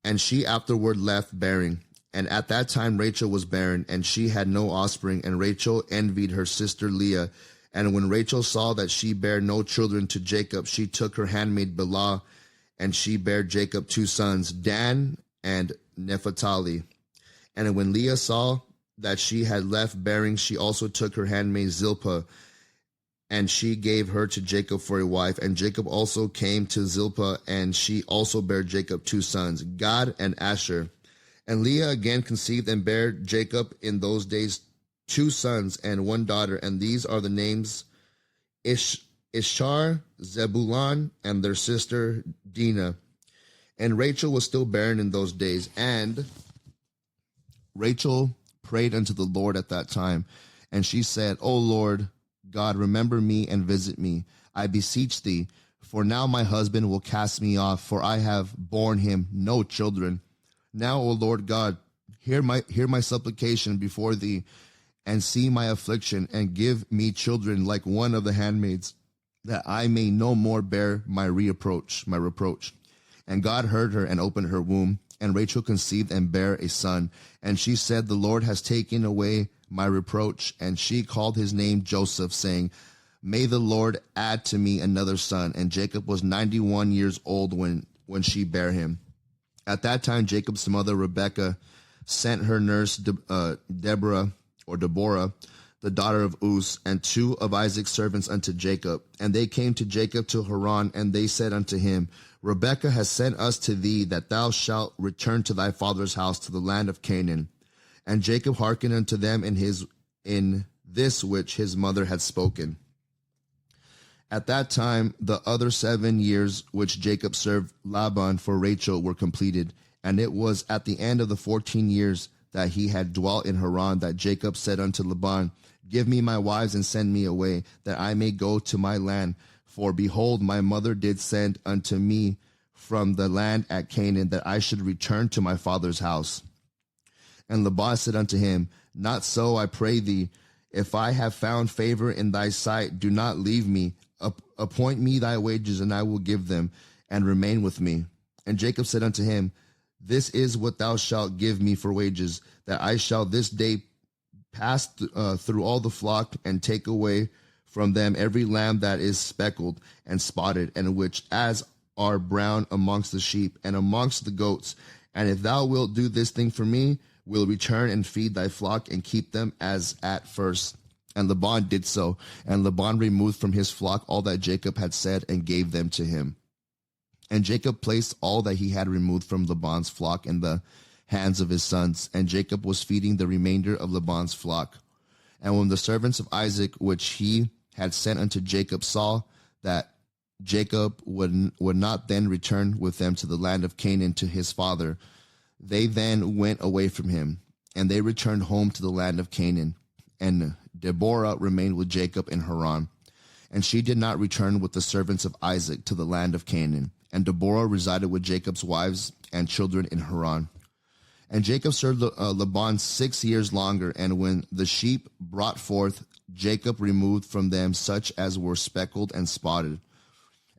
And she afterward left bearing. And at that time Rachel was barren, and she had no offspring, and Rachel envied her sister Leah. And when Rachel saw that she bare no children to Jacob, she took her handmaid Bilhah, and she bare Jacob 2 sons, Dan and Naphtali. And when Leah saw that she had left bearing, she also took her handmaid Zilpah, and she gave her to Jacob for a wife. And Jacob also came to Zilpah, and she also bare Jacob 2 sons, Gad and Asher. And Leah again conceived and bare Jacob in those days 2 sons and 1 daughter. And these are the names Ishar, Zebulun, and their sister Dinah. And Rachel was still barren in those days. And Rachel prayed unto the Lord at that time. And she said, O Lord God, remember me and visit me, I beseech thee. For now my husband will cast me off, for I have borne him no children. Now, O Lord God, hear my supplication before thee, and see my affliction, and give me children like one of the handmaids, that I may no more bear my reproach. And God heard her and opened her womb, and Rachel conceived and bare a son. And she said, The Lord has taken away my reproach. And she called his name Joseph, saying, May the Lord add to me another son. And Jacob was 91 years old when she bare him. At that time, Jacob's mother, Rebekah, sent her nurse, Deborah, the daughter of Uz, and 2 of Isaac's servants unto Jacob. And they came to Jacob to Haran, and they said unto him, Rebekah has sent us to thee, that thou shalt return to thy father's house, to the land of Canaan. And Jacob hearkened unto them in this which his mother had spoken. At that time, the other 7 years which Jacob served Laban for Rachel were completed. And it was at the end of the 14 years that he had dwelt in Haran that Jacob said unto Laban, Give me my wives and send me away, that I may go to my land. For behold, my mother did send unto me from the land at Canaan, that I should return to my father's house. And Laban said unto him, Not so, I pray thee. If I have found favor in thy sight, do not leave me. Appoint me thy wages, and I will give them, and remain with me. And Jacob said unto him, This is what thou shalt give me for wages, that I shall this day pass through all the flock, and take away from them every lamb that is speckled and spotted, and which as are brown amongst the sheep and amongst the goats. And if thou wilt do this thing for me, will return and feed thy flock and keep them as at first. And Laban did so. And Laban removed from his flock all that Jacob had said and gave them to him. And Jacob placed all that he had removed from Laban's flock in the hands of his sons. And Jacob was feeding the remainder of Laban's flock. And when the servants of Isaac, which he had sent unto Jacob, saw that Jacob would not then return with them to the land of Canaan to his father, they then went away from him, and they returned home to the land of Canaan. And Deborah remained with Jacob in Haran, and she did not return with the servants of Isaac to the land of Canaan. And Deborah resided with Jacob's wives and children in Haran. And Jacob served Laban 6 years longer, and when the sheep brought forth, Jacob removed from them such as were speckled and spotted,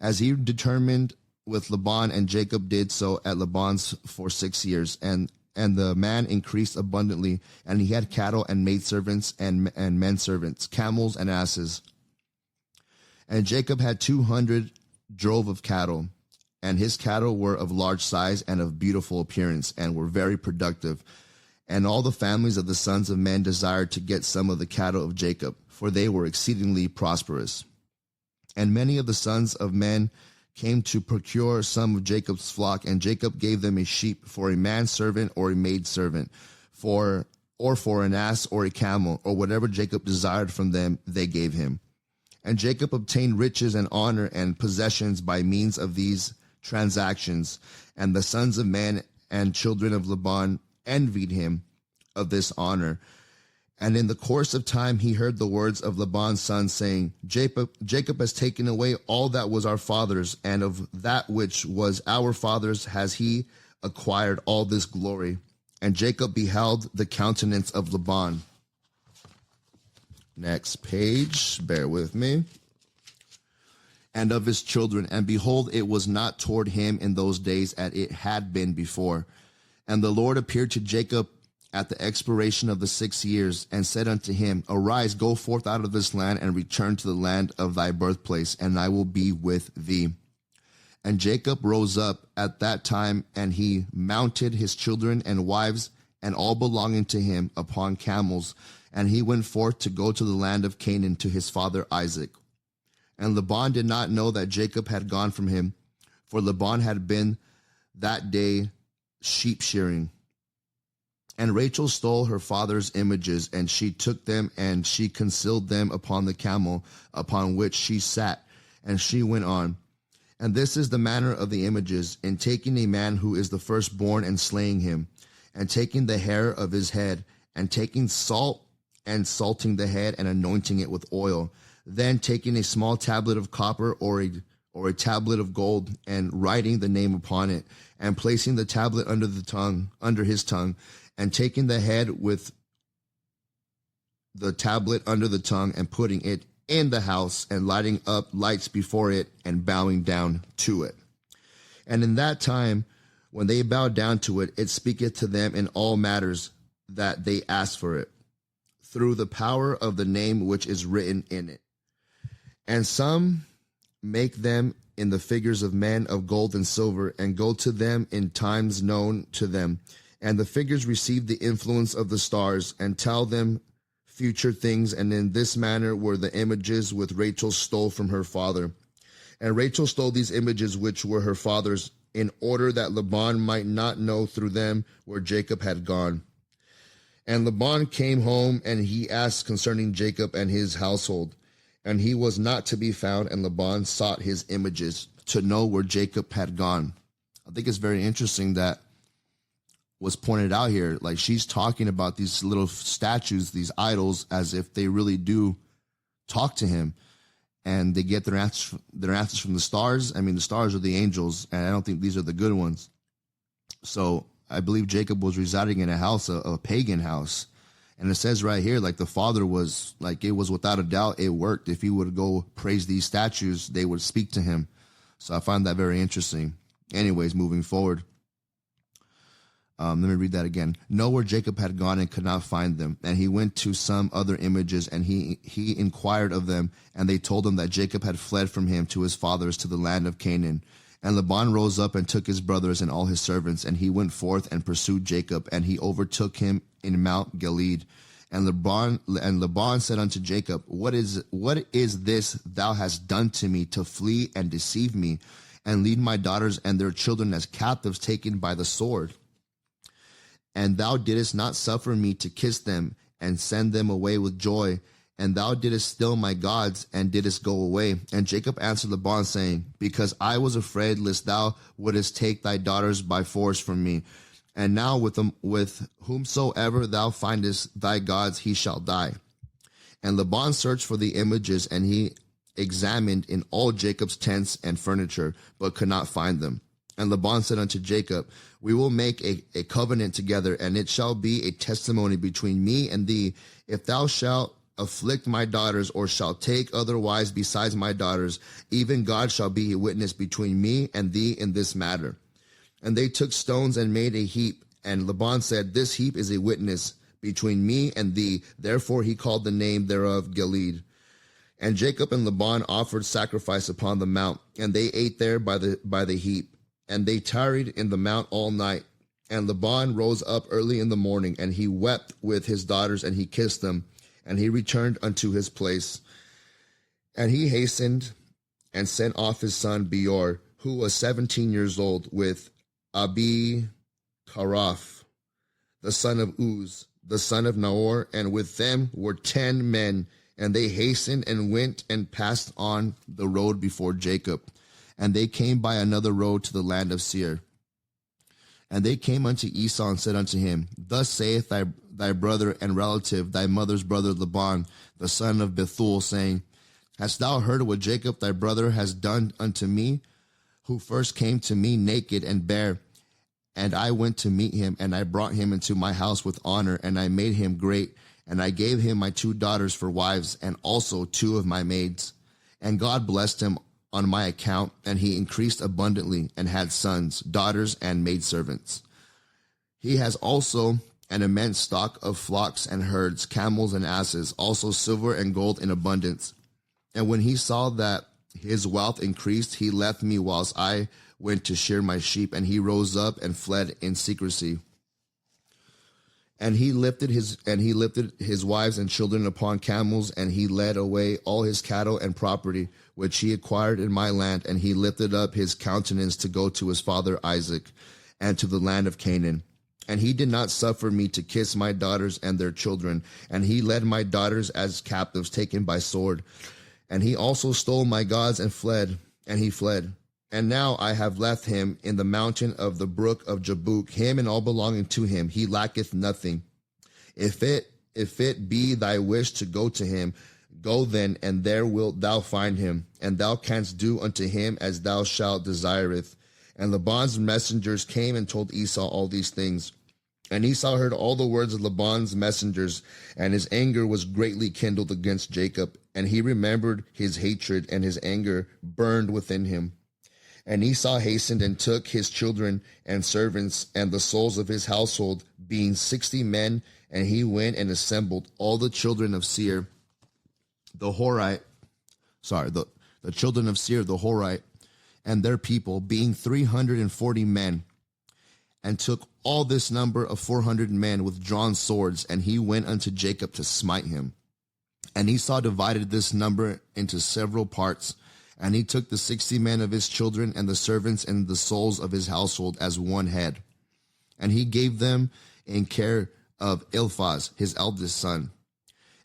as he determined with Laban, and Jacob did so at Laban's for 6 years. And the man increased abundantly, and he had cattle and maidservants and men servants, camels and asses. And Jacob had 200 drove of cattle, and his cattle were of large size and of beautiful appearance, and were very productive. And all the families of the sons of men desired to get some of the cattle of Jacob, for they were exceedingly prosperous. And many of the sons of men came to procure some of Jacob's flock, and Jacob gave them a sheep for a manservant or a maidservant, or for an ass or a camel, or whatever Jacob desired from them, they gave him. And Jacob obtained riches and honor and possessions by means of these transactions, and the sons of men and children of Laban envied him of this honor. And in the course of time he heard the words of Laban's son, saying, Jacob has taken away all that was our father's, and of that which was our father's has he acquired all this glory. And Jacob beheld the countenance of Laban. Next page, bear with me. And of his children, and behold, it was not toward him in those days as it had been before. And the Lord appeared to Jacob at the expiration of the 6 years, and said unto him, Arise, go forth out of this land, and return to the land of thy birthplace, and I will be with thee. And Jacob rose up at that time, and he mounted his children and wives, and all belonging to him, upon camels, and he went forth to go to the land of Canaan to his father Isaac. And Laban did not know that Jacob had gone from him, for Laban had been that day sheep shearing. And Rachel stole her father's images, and she took them, and she concealed them upon the camel upon which she sat, and she went on. And this is the manner of the images: in taking a man who is the firstborn and slaying him, and taking the hair of his head, and taking salt and salting the head and anointing it with oil, then taking a small tablet of copper or a tablet of gold, and writing the name upon it, and placing the tablet under his tongue, and taking the head with the tablet under the tongue, and putting it in the house, and lighting up lights before it, and bowing down to it. And in that time, when they bow down to it, it speaketh to them in all matters that they ask for it, through the power of the name which is written in it. And some make them in the figures of men of gold and silver, and go to them in times known to them. And the figures receive the influence of the stars, and tell them future things. And in this manner were the images which Rachel stole from her father. And Rachel stole these images which were her father's, in order that Laban might not know through them where Jacob had gone. And Laban came home, and he asked concerning Jacob and his household. And he was not to be found, and Laban sought his images to know where Jacob had gone. I think it's very interesting that was pointed out here. Like, she's talking about these little statues, these idols, as if they really do talk to him, and they get their answers from the stars. I mean, the stars are the angels, and I don't think these are the good ones. So I believe Jacob was residing in a house, a pagan house. And it says right here, like, the father was, like, it was without a doubt, it worked. If he would go praise these statues, they would speak to him. So I find that very interesting. Anyways, moving forward. Let me read that again. Know where Jacob had gone and could not find them. And he went to some other images, and he inquired of them, and they told him that Jacob had fled from him to his fathers to the land of Canaan. And Laban rose up and took his brothers and all his servants, and he went forth and pursued Jacob, and he overtook him in Mount Gilead. And Laban said unto Jacob, What is this thou hast done to me, to flee and deceive me, and lead my daughters and their children as captives taken by the sword? And thou didst not suffer me to kiss them, and send them away with joy, and thou didst still my gods, and didst go away. And Jacob answered Laban, saying, Because I was afraid lest thou wouldest take thy daughters by force from me. And now with whomsoever thou findest thy gods, he shall die. And Laban searched for the images, and he examined in all Jacob's tents and furniture, but could not find them. And Laban said unto Jacob, We will make a covenant together, and it shall be a testimony between me and thee, if thou shalt afflict my daughters, or shall take other wives besides my daughters, even God shall be a witness between me and thee in this matter. And they took stones and made a heap, and Laban said, This heap is a witness between me and thee. Therefore he called the name thereof Gilead. And Jacob and Laban offered sacrifice upon the mount, and they ate there by the heap. And they tarried in the mount all night. And Laban rose up early in the morning, and he wept with his daughters, and he kissed them. And he returned unto his place. And he hastened and sent off his son Beor, who was 17 years old, with Abi Karaph, the son of Uz, the son of Nahor, and with them were 10 men. And they hastened and went and passed on the road before Jacob. And they came by another road to the land of Seir. And they came unto Esau and said unto him, Thus saith thy brother and relative, thy mother's brother Laban, the son of Bethuel, saying, Hast thou heard what Jacob thy brother has done unto me, who first came to me naked and bare? And I went to meet him, and I brought him into my house with honor, and I made him great, and I gave him my 2 daughters for wives, and also 2 of my maids. And God blessed him on my account, and he increased abundantly, and had sons, daughters, and maidservants. He has also an immense stock of flocks and herds, camels and asses, also silver and gold in abundance. And when he saw that his wealth increased, he left me whilst I went to shear my sheep, and he rose up and fled in secrecy. And he lifted his wives and children upon camels, and he led away all his cattle and property, which he acquired in my land, and he lifted up his countenance to go to his father Isaac, and to the land of Canaan. And he did not suffer me to kiss my daughters and their children, and he led my daughters as captives taken by sword. And he also stole my gods and fled, and he fled. And now I have left him in the mountain of the brook of Jabbok, him and all belonging to him. He lacketh nothing. If it be thy wish to go to him, go then, and there wilt thou find him, and thou canst do unto him as thou shalt desireth. And Laban's messengers came and told Esau all these things. And Esau heard all the words of Laban's messengers, and his anger was greatly kindled against Jacob. And he remembered his hatred, and his anger burned within him. And Esau hastened and took his children and servants and the souls of his household, being 60 men, and he went and assembled all the children of Seir, the children of Seir, the Horite, and their people, being 340 men, and took all this number of 400 men with drawn swords, and he went unto Jacob to smite him. And Esau divided this number into several parts, and he took the 60 men of his children and the servants and the souls of his household as one head. And he gave them in care of Eliphaz, his eldest son.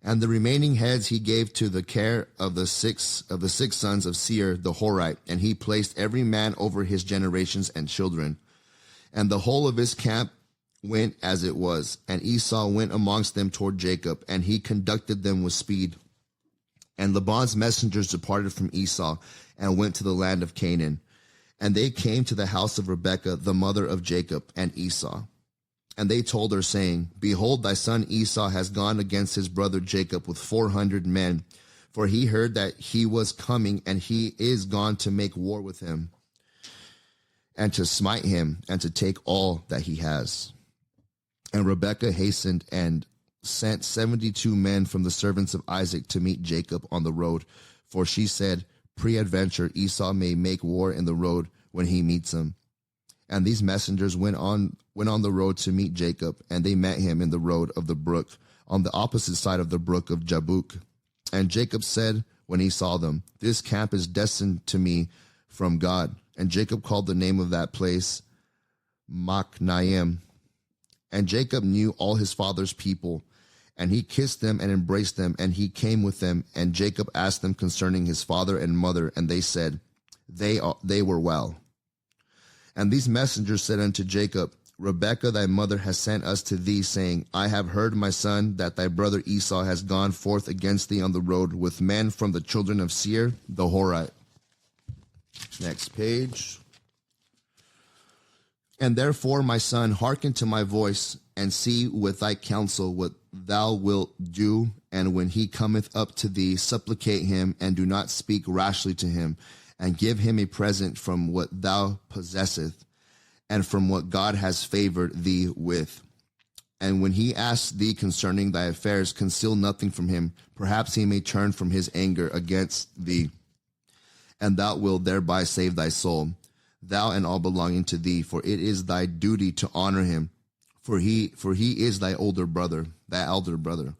And the remaining heads he gave to the care of the six sons of Seir the Horite, and he placed every man over his generations and children. And the whole of his camp went as it was, and Esau went amongst them toward Jacob, and he conducted them with speed. And Laban's messengers departed from Esau, and went to the land of Canaan. And they came to the house of Rebekah, the mother of Jacob and Esau. And they told her, saying, Behold, thy son Esau has gone against his brother Jacob with 400 men, for he heard that he was coming, and he is gone to make war with him, and to smite him, and to take all that he has. And Rebekah hastened and sent 72 men from the servants of Isaac to meet Jacob on the road, for she said, Peradventure Esau may make war in the road when he meets him. And these messengers went on the road to meet Jacob, and they met him in the road of the brook, on the opposite side of the brook of Jabbok. And Jacob said when he saw them, "This camp is destined to me from God." And Jacob called the name of that place Machnaim. And Jacob knew all his father's people, and he kissed them and embraced them, and he came with them. And Jacob asked them concerning his father and mother, and they said, they were well. And these messengers said unto Jacob, "Rebekah thy mother has sent us to thee, saying, I have heard, my son, that thy brother Esau has gone forth against thee on the road with men from the children of Seir the Horite." Next page. "And therefore, my son, hearken to my voice, and see with thy counsel what thou wilt do. And when he cometh up to thee, supplicate him, and do not speak rashly to him, and give him a present from what thou possesseth, and from what God has favored thee with. And when he asks thee concerning thy affairs, conceal nothing from him. Perhaps he may turn from his anger against thee, and thou wilt thereby save thy soul, thou and all belonging to thee. For it is thy duty to honor him, for he is thy elder brother.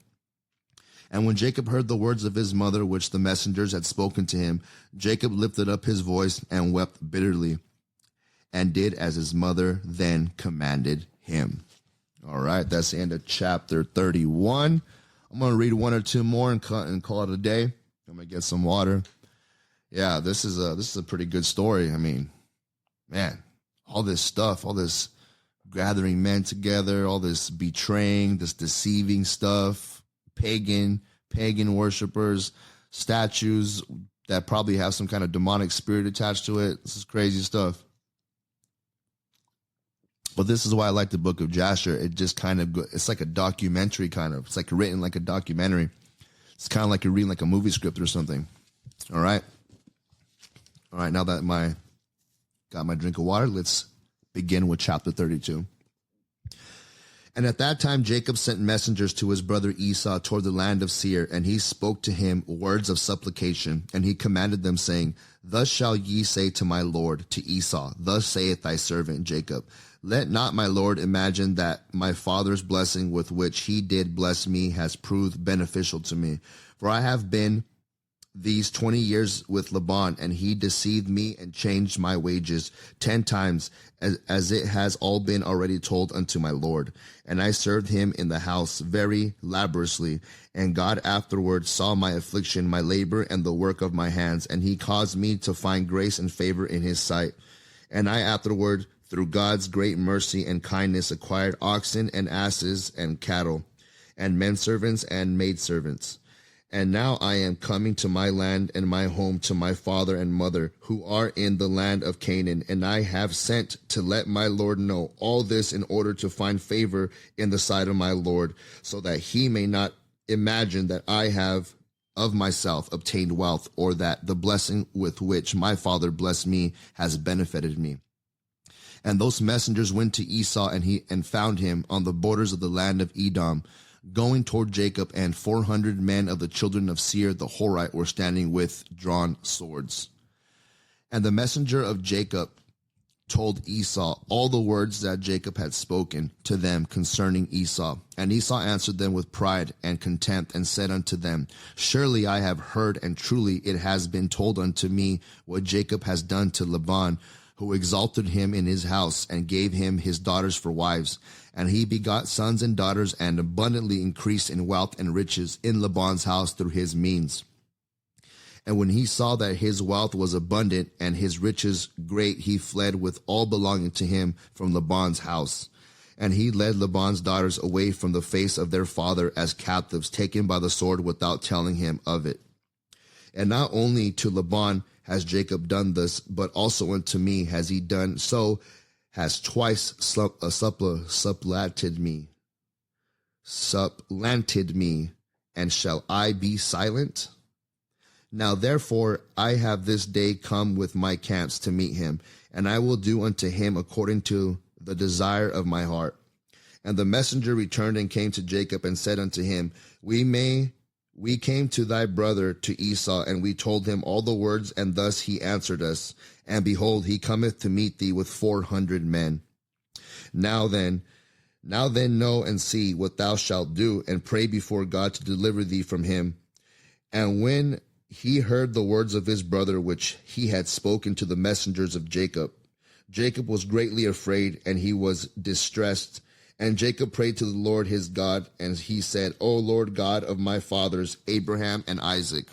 And when Jacob heard the words of his mother, which the messengers had spoken to him, Jacob lifted up his voice and wept bitterly, and did as his mother then commanded him." All right, that's the end of chapter 31. I'm going to read one or two more and call it a day. I'm going to get some water. Yeah, this is a pretty good story. I mean, man, all this stuff, all this gathering men together, all this betraying, this deceiving stuff, pagan worshipers, statues that probably have some kind of demonic spirit attached to it. This is crazy stuff. But this is why I like the Book of Jasher. It just kind of, it's like a documentary kind of. It's like written like a documentary. It's kind of like you're reading like a movie script or something. All right. Now that got my drink of water, let's begin with chapter 32. "And at that time Jacob sent messengers to his brother Esau toward the land of Seir, and he spoke to him words of supplication. And he commanded them, saying, Thus shall ye say to my lord, to Esau, Thus saith thy servant Jacob, Let not my lord imagine that my father's blessing with which he did bless me has proved beneficial to me. For I have been these 20 years with Laban, and he deceived me and changed my wages 10 times, as it has all been already told unto my lord. And I served him in the house very laboriously. And God afterward saw my affliction, my labor, and the work of my hands, and he caused me to find grace and favor in his sight. And I afterward, through God's great mercy and kindness, acquired oxen and asses and cattle, and menservants and maidservants. And now I am coming to my land and my home, to my father and mother, who are in the land of Canaan. And I have sent to let my Lord know all this, in order to find favor in the sight of my Lord, so that he may not imagine that I have of myself obtained wealth, or that the blessing with which my father blessed me has benefited me. And those messengers went to Esau, and found him on the borders of the land of Edom, going toward Jacob, and 400 men of the children of Seir the Horite were standing with drawn swords. And the messenger of Jacob told Esau all the words that Jacob had spoken to them concerning Esau. And Esau answered them with pride and contempt, and said unto them, Surely I have heard, and truly it has been told unto me what Jacob has done to Laban, who exalted him in his house, and gave him his daughters for wives. And he begot sons and daughters, and abundantly increased in wealth and riches in Laban's house through his means. And when he saw that his wealth was abundant, and his riches great, he fled with all belonging to him from Laban's house. And he led Laban's daughters away from the face of their father as captives, taken by the sword, without telling him of it. And not only to Laban has Jacob done this, but also unto me has he done so, has twice supplanted me, and shall I be silent? Now therefore I have this day come with my camps to meet him, and I will do unto him according to the desire of my heart. And the messenger returned and came to Jacob, and said unto him, We came to thy brother, to Esau, and we told him all the words, and thus he answered us. And behold, he cometh to meet thee with 400 men. Now then know and see what thou shalt do, and pray before God to deliver thee from him. And when he heard the words of his brother, which he had spoken to the messengers of Jacob, Jacob was greatly afraid, and he was distressed. And Jacob prayed to the Lord his God, and he said, O Lord God of my fathers, Abraham and Isaac,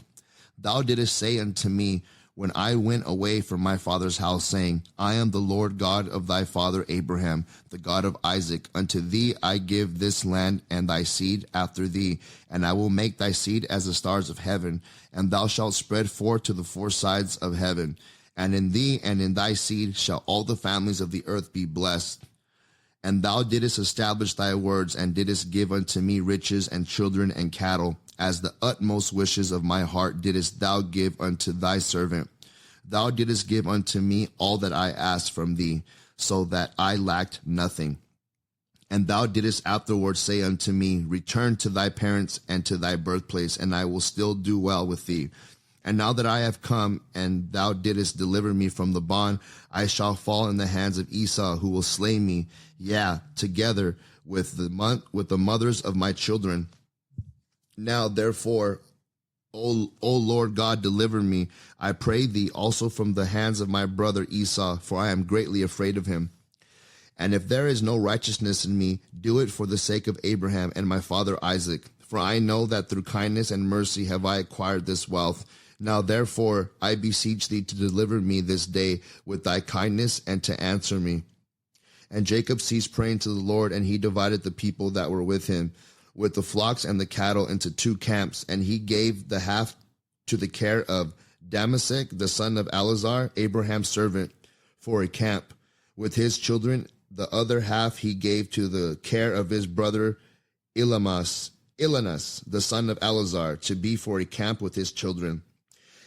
thou didst say unto me, when I went away from my father's house, saying, I am the Lord God of thy father Abraham, the God of Isaac. Unto thee I give this land and thy seed after thee, and I will make thy seed as the stars of heaven, and thou shalt spread forth to the four sides of heaven. And in thee and in thy seed shall all the families of the earth be blessed. And thou didst establish thy words, and didst give unto me riches and children and cattle. As the utmost wishes of my heart didst thou give unto thy servant. Thou didst give unto me all that I asked from thee, so that I lacked nothing. And thou didst afterward say unto me, return to thy parents and to thy birthplace, and I will still do well with thee. And now that I have come, and thou didst deliver me from the bond, I shall fall in the hands of Esau, who will slay me, yea, together with the mothers of my children. Now, therefore, O Lord God, deliver me, I pray thee, also from the hands of my brother Esau, for I am greatly afraid of him. And if there is no righteousness in me, do it for the sake of Abraham and my father Isaac. For I know that through kindness and mercy have I acquired this wealth. Now, therefore, I beseech thee to deliver me this day with thy kindness, and to answer me. And Jacob ceased praying to the Lord, and he divided the people that were with him, with the flocks and the cattle, into 2 camps, and he gave the half to the care of Damasek, the son of Elazar, Abraham's servant, for a camp with his children. The other half he gave to the care of his brother Ilanas, the son of Elazar, to be for a camp with his children.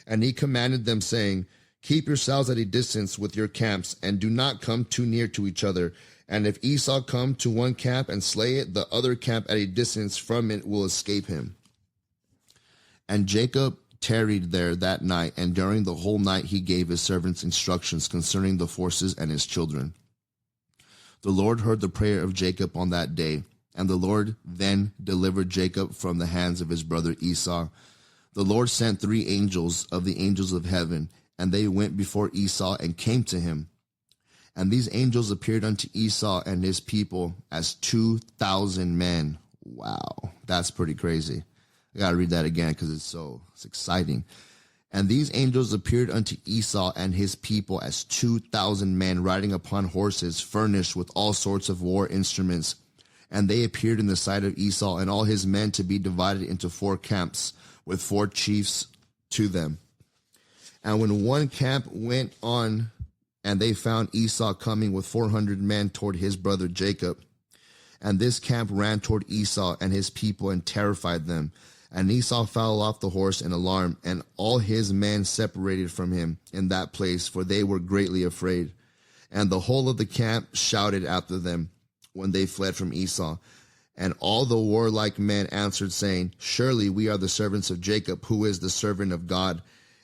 And he commanded them, saying, keep yourselves at a distance with your camps, and do not come too near to each other. And if Esau come to one camp and slay it, the other camp at a distance from it will escape him. And Jacob tarried there that night, and during the whole night he gave his servants instructions concerning the forces and his children. The Lord heard the prayer of Jacob on that day, and the Lord then delivered Jacob from the hands of his brother Esau. The Lord sent 3 angels of the angels of heaven, and they went before Esau and came to him. And these angels appeared unto Esau and his people as 2,000 men. Wow, that's pretty crazy. I got to read that again because it's exciting. And these angels appeared unto Esau and his people as 2,000 men riding upon horses, furnished with all sorts of war instruments. And they appeared in the sight of Esau and all his men to be divided into 4 camps, with 4 chiefs to them. And when one camp went on, and they found Esau coming with 400 men toward his brother Jacob. And this camp ran toward Esau and his people and terrified them. And Esau fell off the horse in alarm, and all his men separated from him in that place, for they were greatly afraid. And the whole of the camp shouted after them when they fled from Esau. And all the warlike men answered, saying, surely we are the servants of Jacob, who is the servant of God.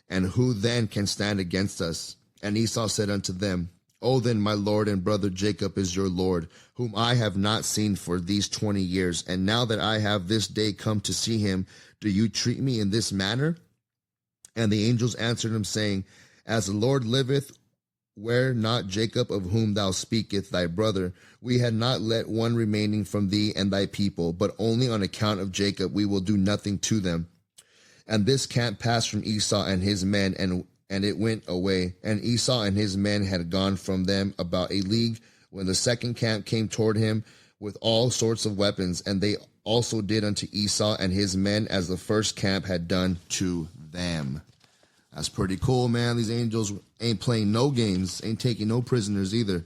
And who then can stand against us? And Esau said unto them, O then my lord and brother Jacob is your lord, whom I have not seen for these 20 years. And now that I have this day come to see him, do you treat me in this manner? And the angels answered him, saying, as the Lord liveth, were not Jacob, of whom thou speakest, thy brother, we had not let one remaining from thee and thy people, but only on account of Jacob we will do nothing to them. And this camp passed from Esau and his men, and it went away. And Esau and his men had gone from them about a league, when the second camp came toward him with all sorts of weapons. And they also did unto Esau and his men as the first camp had done to them. That's pretty cool, man. These angels ain't playing no games, ain't taking no prisoners either.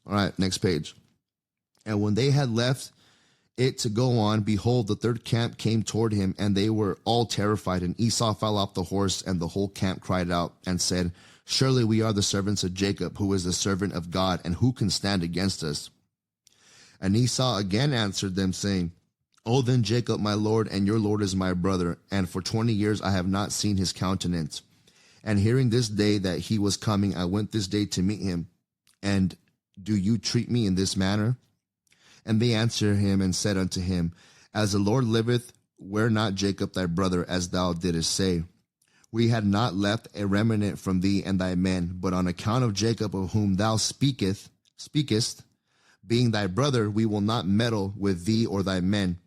All right, next page. And when they had left it to go on, behold, the third camp came toward him, and they were all terrified. And Esau fell off the horse, and the whole camp cried out and said, surely we are the servants of Jacob, who is the servant of God, and who can stand against us? And Esau again answered them, saying, O then Jacob my lord, and your lord is my brother, and for 20 years I have not seen his countenance. And hearing this day that he was coming, I went this day to meet him. And do you treat me in this manner? And they answered him and said unto him, As the Lord liveth, were not Jacob thy brother, as thou didst say? We had not left a remnant from thee and thy men, but on account of Jacob, of whom thou speakest, being thy brother, we will not meddle with thee or thy men.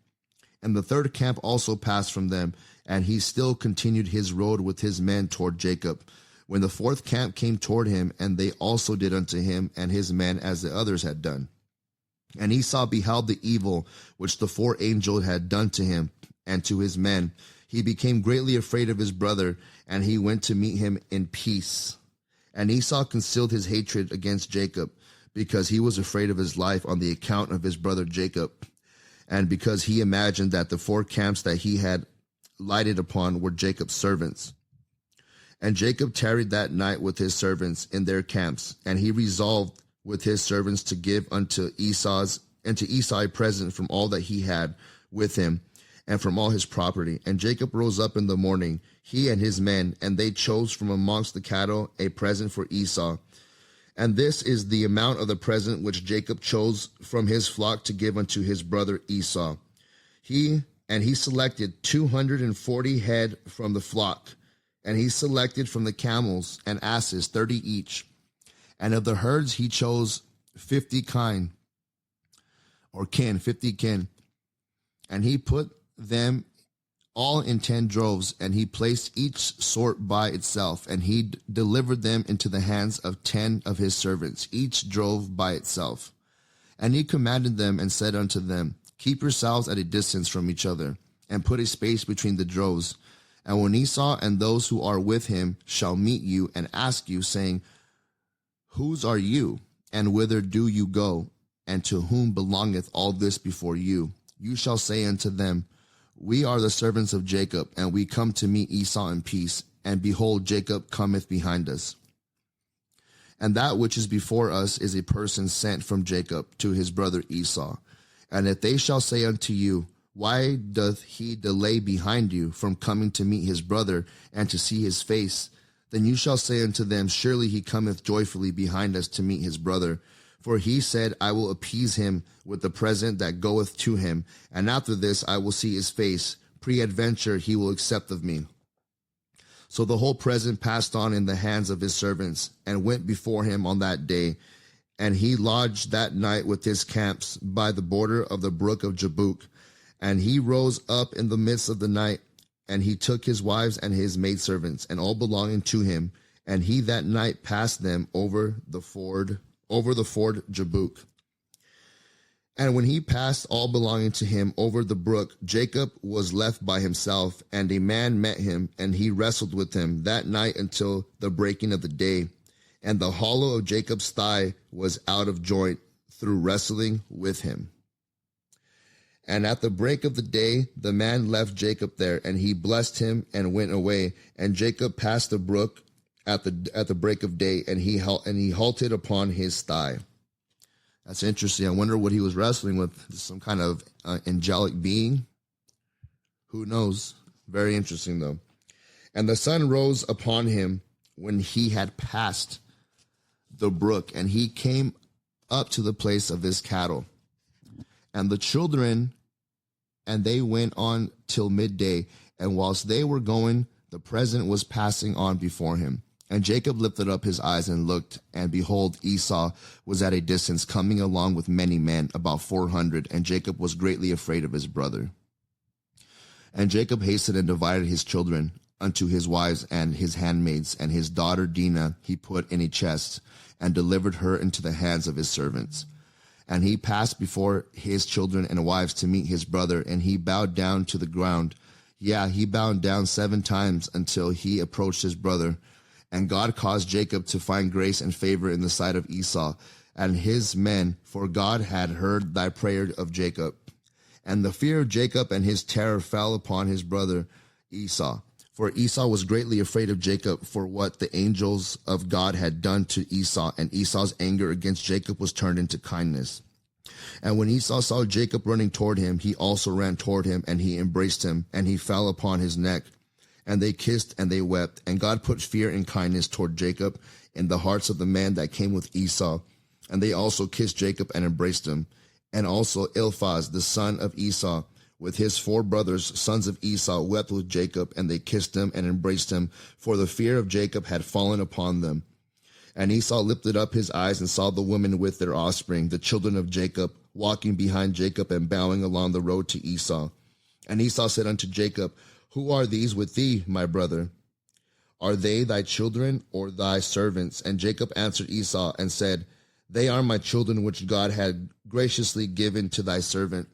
And the third camp also passed from them, and he still continued his road with his men toward Jacob. When the fourth camp came toward him, and they also did unto him and his men as the others had done. And Esau beheld the evil which the four angels had done to him and to his men. He became greatly afraid of his brother, and he went to meet him in peace. And Esau concealed his hatred against Jacob, because he was afraid of his life on the account of his brother Jacob, and because he imagined that the four camps that he had lighted upon were Jacob's servants. And Jacob tarried that night with his servants in their camps, and he resolved with his servants to give unto Esau a present from all that he had with him, and from all his property. And Jacob rose up in the morning, he and his men, and they chose from amongst the cattle a present for Esau. And this is the amount of the present which Jacob chose from his flock to give unto his brother Esau. He selected 240 head from the flock, and he selected from the camels and asses 30 each. And of the herds he chose 50 kin, and he put them all in 10 droves, and he placed each sort by itself, and he delivered them into the hands of 10 of his servants, each drove by itself. And he commanded them and said unto them, Keep yourselves at a distance from each other, and put a space between the droves. And when Esau and those who are with him shall meet you and ask you, saying, Whose are you, and whither do you go, and to whom belongeth all this before you? You shall say unto them, We are the servants of Jacob, and we come to meet Esau in peace. And behold, Jacob cometh behind us. And that which is before us is a person sent from Jacob to his brother Esau. And if they shall say unto you, Why doth he delay behind you from coming to meet his brother and to see his face? Then you shall say unto them, Surely he cometh joyfully behind us to meet his brother. For he said, I will appease him with the present that goeth to him, and after this I will see his face. Peradventure he will accept of me. So the whole present passed on in the hands of his servants, and went before him on that day. And he lodged that night with his camps by the border of the brook of Jabbok. And he rose up in the midst of the night, and he took his wives and his maidservants, and all belonging to him, and he that night passed them over the ford Jabbok. And when he passed all belonging to him over the brook, Jacob was left by himself, and a man met him, and he wrestled with him that night until the breaking of the day. And the hollow of Jacob's thigh was out of joint through wrestling with him. And at the break of the day, the man left Jacob there, and he blessed him and went away. And Jacob passed the brook at the break of day, and he halted upon his thigh. That's interesting. I wonder what he was wrestling with. Some kind of angelic being. Who knows? Very interesting, though. And the sun rose upon him when he had passed the brook, and he came up to the place of his cattle. And the children, and they went on till midday, and whilst they were going, the present was passing on before him. And Jacob lifted up his eyes and looked, and behold, Esau was at a distance, coming along with many men, about 400, and Jacob was greatly afraid of his brother. And Jacob hastened and divided his children unto his wives and his handmaids, and his daughter Dinah he put in a chest, and delivered her into the hands of his servants. And he passed before his children and wives to meet his brother, and he bowed down to the ground. He bowed down 7 times until he approached his brother. And God caused Jacob to find grace and favor in the sight of Esau and his men, for God had heard thy prayer of Jacob. And the fear of Jacob and his terror fell upon his brother Esau. For Esau was greatly afraid of Jacob for what the angels of God had done to Esau, and Esau's anger against Jacob was turned into kindness. And when Esau saw Jacob running toward him, he also ran toward him, and he embraced him, and he fell upon his neck. And they kissed and they wept. And God put fear and kindness toward Jacob in the hearts of the man that came with Esau. And they also kissed Jacob and embraced him. And also Eliphaz, the son of Esau, with his 4 brothers, sons of Esau, wept with Jacob, and they kissed him and embraced him, for the fear of Jacob had fallen upon them. And Esau lifted up his eyes and saw the women with their offspring, the children of Jacob, walking behind Jacob and bowing along the road to Esau. And Esau said unto Jacob, Who are these with thee, my brother? Are they thy children or thy servants? And Jacob answered Esau and said, They are my children which God had graciously given to thy servant.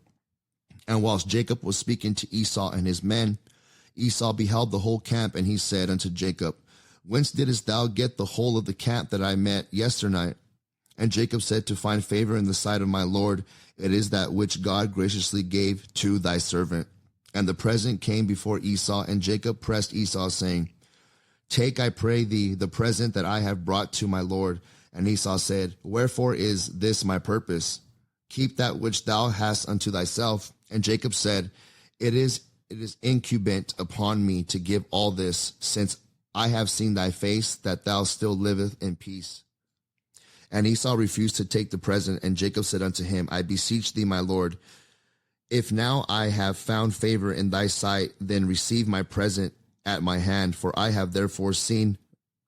And whilst Jacob was speaking to Esau and his men, Esau beheld the whole camp, and he said unto Jacob, Whence didst thou get the whole of the camp that I met yesternight? And Jacob said, To find favor in the sight of my Lord, it is that which God graciously gave to thy servant. And the present came before Esau, and Jacob pressed Esau, saying, Take, I pray thee, the present that I have brought to my Lord. And Esau said, Wherefore is this my purpose? Keep that which thou hast unto thyself. And Jacob said, It is incumbent upon me to give all this, since I have seen thy face, that thou still liveth in peace. And Esau refused to take the present, and Jacob said unto him, I beseech thee, my Lord, if now I have found favor in thy sight, then receive my present at my hand, for I have therefore seen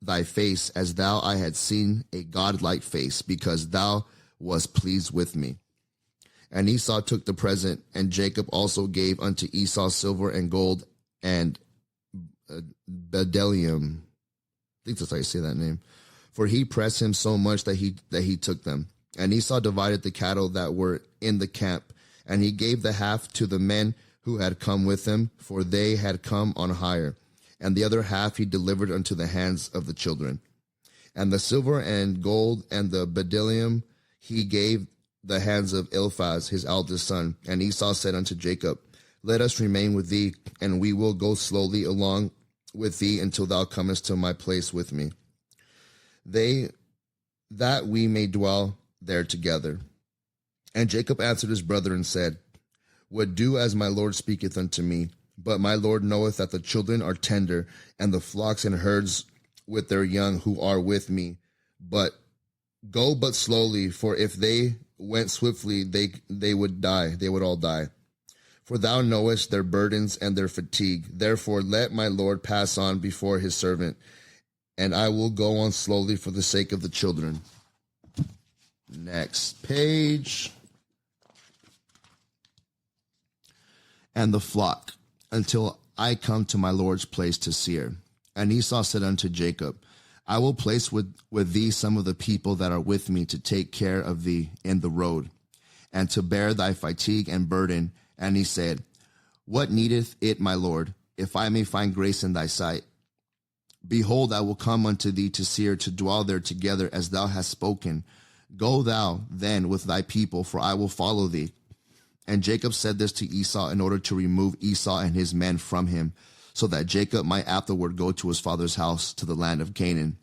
thy face, as thou I had seen a godlike face, because thou wast pleased with me. And Esau took the present, and Jacob also gave unto Esau silver and gold and bdellium. I think that's how you say that name. For he pressed him so much that he took them. And Esau divided the cattle that were in the camp, and he gave the half to the men who had come with him, for they had come on hire. And the other half he delivered unto the hands of the children. And the silver and gold and the bdellium he gave the hands of Eliphaz, his eldest son. And Esau said unto Jacob, Let us remain with thee, and we will go slowly along with thee until thou comest to my place with me, that we may dwell there together. And Jacob answered his brother and said, Would do as my Lord speaketh unto me. But my Lord knoweth that the children are tender, and the flocks and herds with their young who are with me. But go but slowly, for if they went swiftly, they would die. They would all die. For thou knowest their burdens and their fatigue. Therefore let my Lord pass on before his servant, and I will go on slowly for the sake of the children. Next page. And the flock, until I come to my Lord's place to Seir. And Esau said unto Jacob, I will place with thee some of the people that are with me to take care of thee in the road, and to bear thy fatigue and burden. And he said, What needeth it, my Lord, if I may find grace in thy sight? Behold, I will come unto thee to Seir, to dwell there together, as thou hast spoken. Go thou then with thy people, for I will follow thee. And Jacob said this to Esau in order to remove Esau and his men from him, so that Jacob might afterward go to his father's house to the land of Canaan.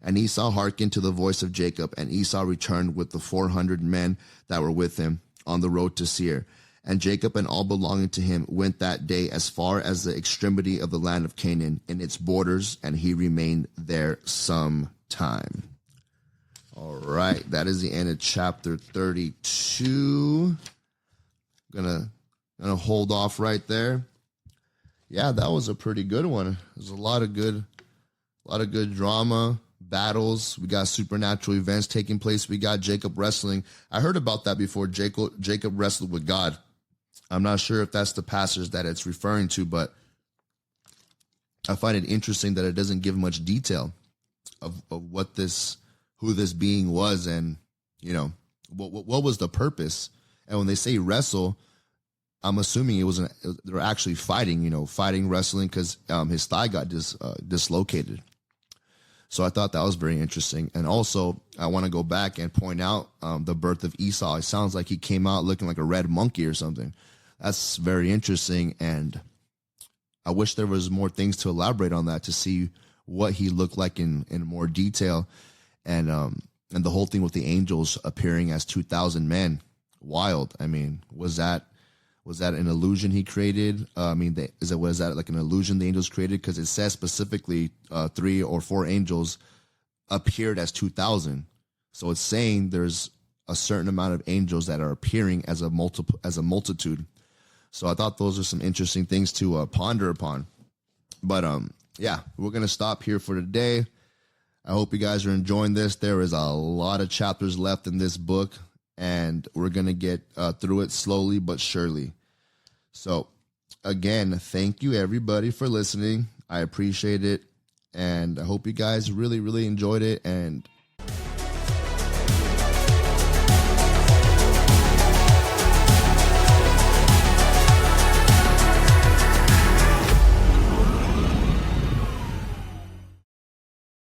And Esau hearkened to the voice of Jacob, and Esau returned with the 400 men that were with him on the road to Seir. And Jacob and all belonging to him went that day as far as the extremity of the land of Canaan in its borders, and he remained there some time. All right, that is the end of chapter 32. Gonna hold off right there. Yeah, that was a pretty good one. There's a lot of good drama, battles. We got supernatural events taking place. We got Jacob wrestling. I heard about that before. Jacob wrestled with God. I'm not sure if that's the passage that it's referring to, but I find it interesting that it doesn't give much detail of who this being was, and what was the purpose. And when they say wrestle, I'm assuming they're actually fighting wrestling, because his thigh got dislocated. So I thought that was very interesting. And also, I want to go back and point out the birth of Esau. It sounds like he came out looking like a red monkey or something. That's very interesting, and I wish there was more things to elaborate on that, to see what he looked like in more detail, and the whole thing with the angels appearing as 2,000 men. Wild. I mean, was that Was that an illusion he created? Was that like an illusion the angels created? Because it says specifically 3 or 4 angels appeared as 2,000. So it's saying there's a certain amount of angels that are appearing as a multitude. So I thought those are some interesting things to ponder upon. But yeah, we're gonna stop here for today. I hope you guys are enjoying this. There is a lot of chapters left in this book, and we're going to get through it slowly but surely. So, again, thank you, everybody, for listening. I appreciate it, and I hope you guys really, really enjoyed it, and